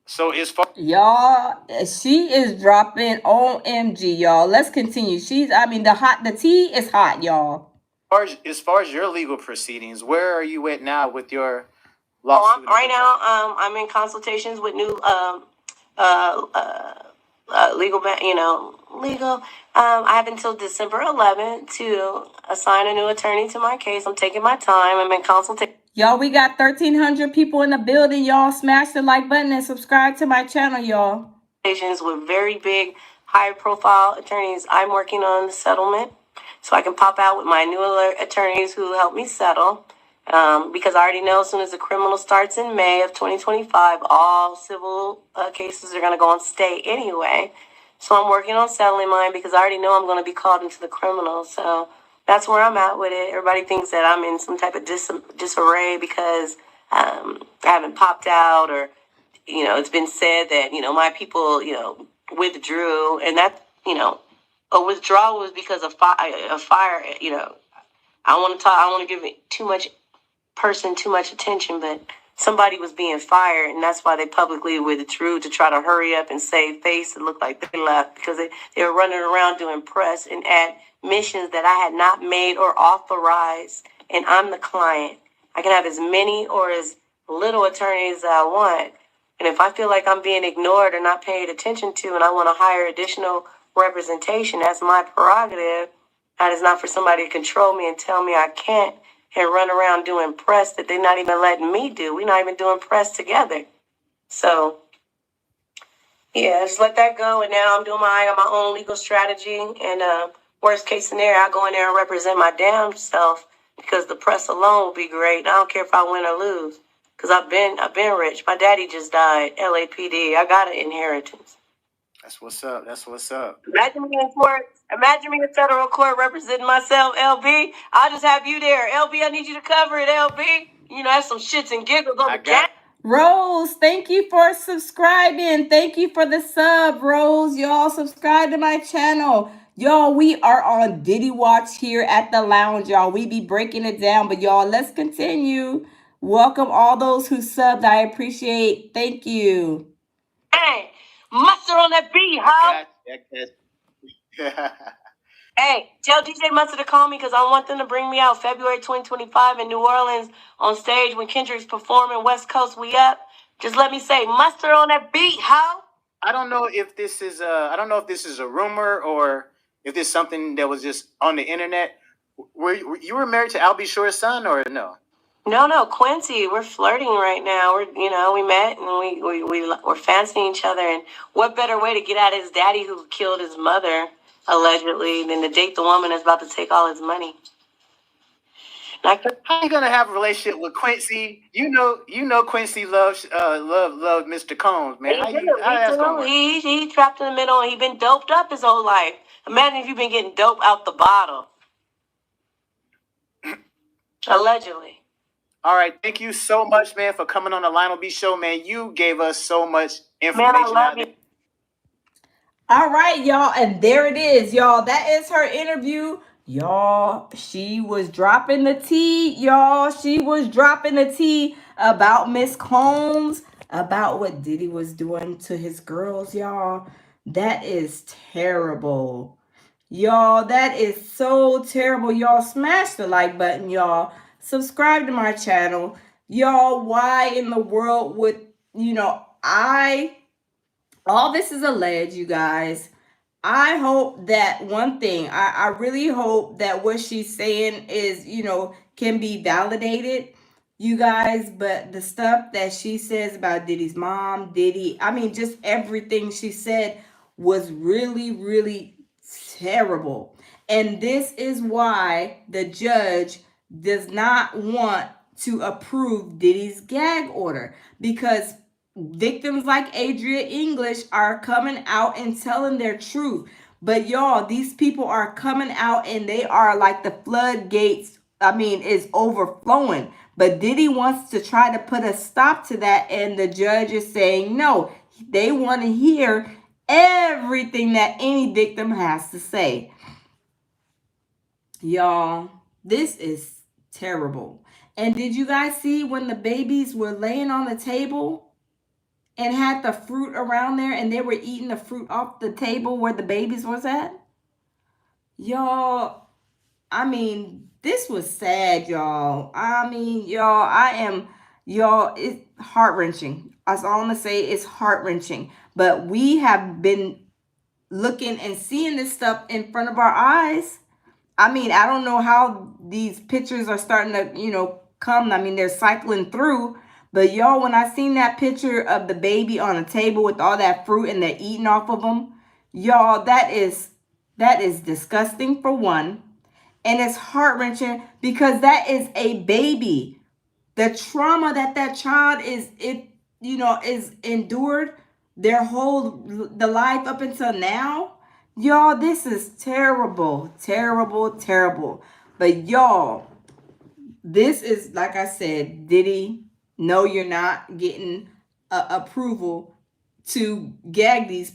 So as far... Y'all, she is dropping OMG, y'all. Let's continue. The tea is hot, y'all. As far as your legal proceedings, where are you at now with your lawsuit? Right now, I'm in consultations with new legal. I have until December 11th to assign a new attorney to my case. I'm taking my time. I'm in consultation. Y'all, we got 1,300 people in the building. Y'all, smash the like button and subscribe to my channel, y'all. With very big, high-profile attorneys. I'm working on the settlement, so I can pop out with my new attorneys who help me settle. Because I already know as soon as the criminal starts in May of 2025, all civil cases are going to go on stay anyway. So I'm working on settling mine because I already know I'm going to be called into the criminal. So that's where I'm at with it. Everybody thinks that I'm in some type of disarray because I haven't popped out, or, it's been said that, my people, withdrew, and that, a withdrawal was because of fire. I don't want to give it too much attention, but somebody was being fired, and that's why they publicly withdrew to try to hurry up and save face and look like they left, because they were running around doing press and admissions that I had not made or authorized, and I'm the client. I can have as many or as little attorneys as I want, and if I feel like I'm being ignored or not paid attention to, and I want to hire additional representation, that's my prerogative. That is not for somebody to control me and tell me I can't and run around doing press that they're not even letting me do. We're not even doing press together. So Yeah, just let that go. And now I'm doing I got my own legal strategy. And worst case scenario, I go in there and represent my damn self because the press alone will be great. I don't care if I win or lose because I've been rich. My daddy just died. LAPD. I got an inheritance. That's what's up. That's what's up. Imagine me in court. Imagine me in federal court representing myself, LB. I'll just have you there. LB, I need you to cover it, LB. You know, have some shits and giggles on the cat. Rose, thank you for subscribing. Thank you for the sub, Rose. Y'all subscribe to my channel. Y'all, we are on Diddy Watch here at the lounge, y'all. We be breaking it down, but y'all, let's continue. Welcome all those who subbed. I appreciate. Thank you. Hey, mustard on that beat, huh? Hey, tell DJ Mustard to call me because I want them to bring me out February 2025 in New Orleans on stage when Kendrick's performing West Coast. We up. Just let me say mustard on that beat, huh? I don't know if this is a rumor or if this is something that was just on the internet. You were married to Albie Shore's son or no? No, Quincy. We're flirting right now. We met and we're fancying each other. And what better way to get at his daddy who killed his mother allegedly than to date the woman that's about to take all his money? How are you gonna have a relationship with Quincy? You know Quincy loves Mr. Combs, man. He trapped in the middle and he been doped up his whole life. Imagine if you've been getting dope out the bottle. Allegedly. All right, thank you so much, man, for coming on the Lionel B Show, man. You gave us so much information. Man, I love you. All right, y'all, and there it is, y'all. That is her interview. Y'all, she was dropping the tea, y'all. She was dropping the tea about Miss Combs, about what Diddy was doing to his girls, y'all. That is terrible. Y'all, that is so terrible. Y'all, smash the like button, y'all. Subscribe to my channel. Y'all, why in the world would, all this is alleged, you guys. I hope that one thing, I really hope that what she's saying is, can be validated, you guys. But the stuff that she says about Diddy's mom, Diddy, just everything she said was really, really terrible. And this is why the judge does not want to approve Diddy's gag order, because victims like Adria English are coming out and telling their truth. But y'all, these people are coming out and they are like the floodgates, is overflowing. But Diddy wants to try to put a stop to that, and the judge is saying no. They want to hear everything that any victim has to say. Y'all, this is terrible. And did you guys see when the babies were laying on the table and had the fruit around there and they were eating the fruit off the table where the babies was at? Y'all, this was sad, y'all. It's heart-wrenching. That's all I'm gonna say. It's heart-wrenching. But we have been looking and seeing this stuff in front of our eyes. I don't know how these pictures are starting to, come. They're cycling through. But y'all, when I seen that picture of the baby on a table with all that fruit and they're eating off of them, y'all, that is disgusting for one. And it's heart-wrenching because that is a baby. The trauma that child is endured the life up until now. Y'all, this is terrible, terrible, terrible. But y'all, this is, like I said, Diddy, no, you're not getting approval to gag these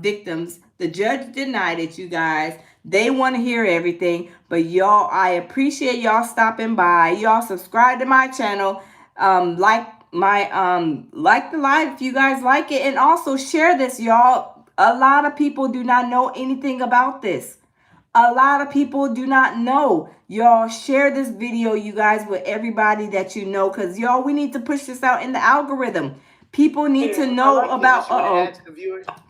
victims. The judge denied it, you guys. They want to hear everything. But y'all, I appreciate y'all stopping by. Y'all subscribe to my channel. Like the live if you guys like it. And also share this, y'all. A lot of people do not know anything about this. A lot of people do not know. Y'all, share this video, you guys, with everybody that you know, because y'all, we need to push this out in the algorithm. People need to know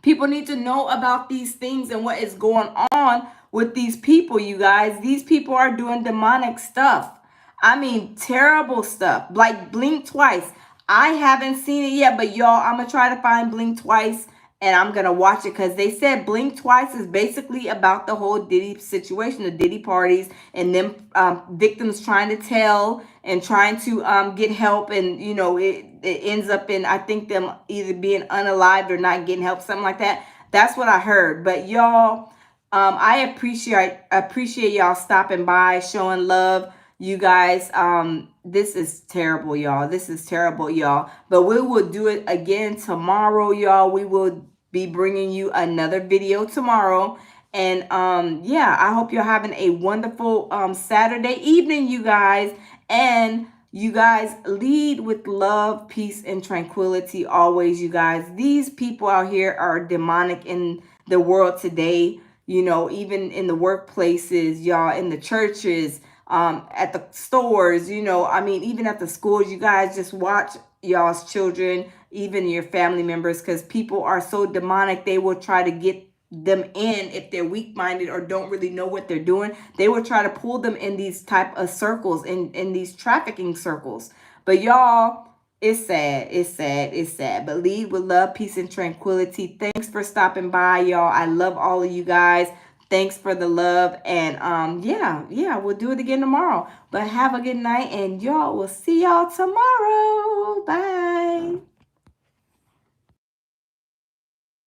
people need to know about these things and what is going on with these people, you guys. These people are doing demonic stuff. Terrible stuff. Like Blink Twice. I haven't seen it yet, but y'all, I'm gonna try to find Blink Twice and I'm gonna watch it because they said Blink Twice is basically about the whole Diddy situation, the Diddy parties, and them victims trying to tell and trying to get help, and you know it ends up in, I think, them either being unalived or not getting help, something like that. That's what I heard. But y'all, I appreciate y'all stopping by, showing love. You guys, this is terrible, y'all. This is terrible, y'all. But we will do it again tomorrow, y'all. We will be bringing you another video tomorrow. And yeah, I hope you're having a wonderful Saturday evening, you guys. And you guys lead with love, peace, and tranquility always, you guys. These people out here are demonic in the world today. You know, even in the workplaces, y'all, in the churches, at the stores, you know, I mean, even at the schools. You guys just watch y'all's children, even your family members, because people are so demonic. They will try to get them in if they're weak-minded or don't really know what they're doing. They will try to pull them in these type of circles, in these trafficking circles. But y'all, it's sad. It's sad. It's sad. But lead with love, peace, and tranquility. Thanks for stopping by, y'all. I love all of you guys. Thanks for the love. And yeah, we'll do it again tomorrow. But have a good night, and y'all, we'll see y'all tomorrow. Bye.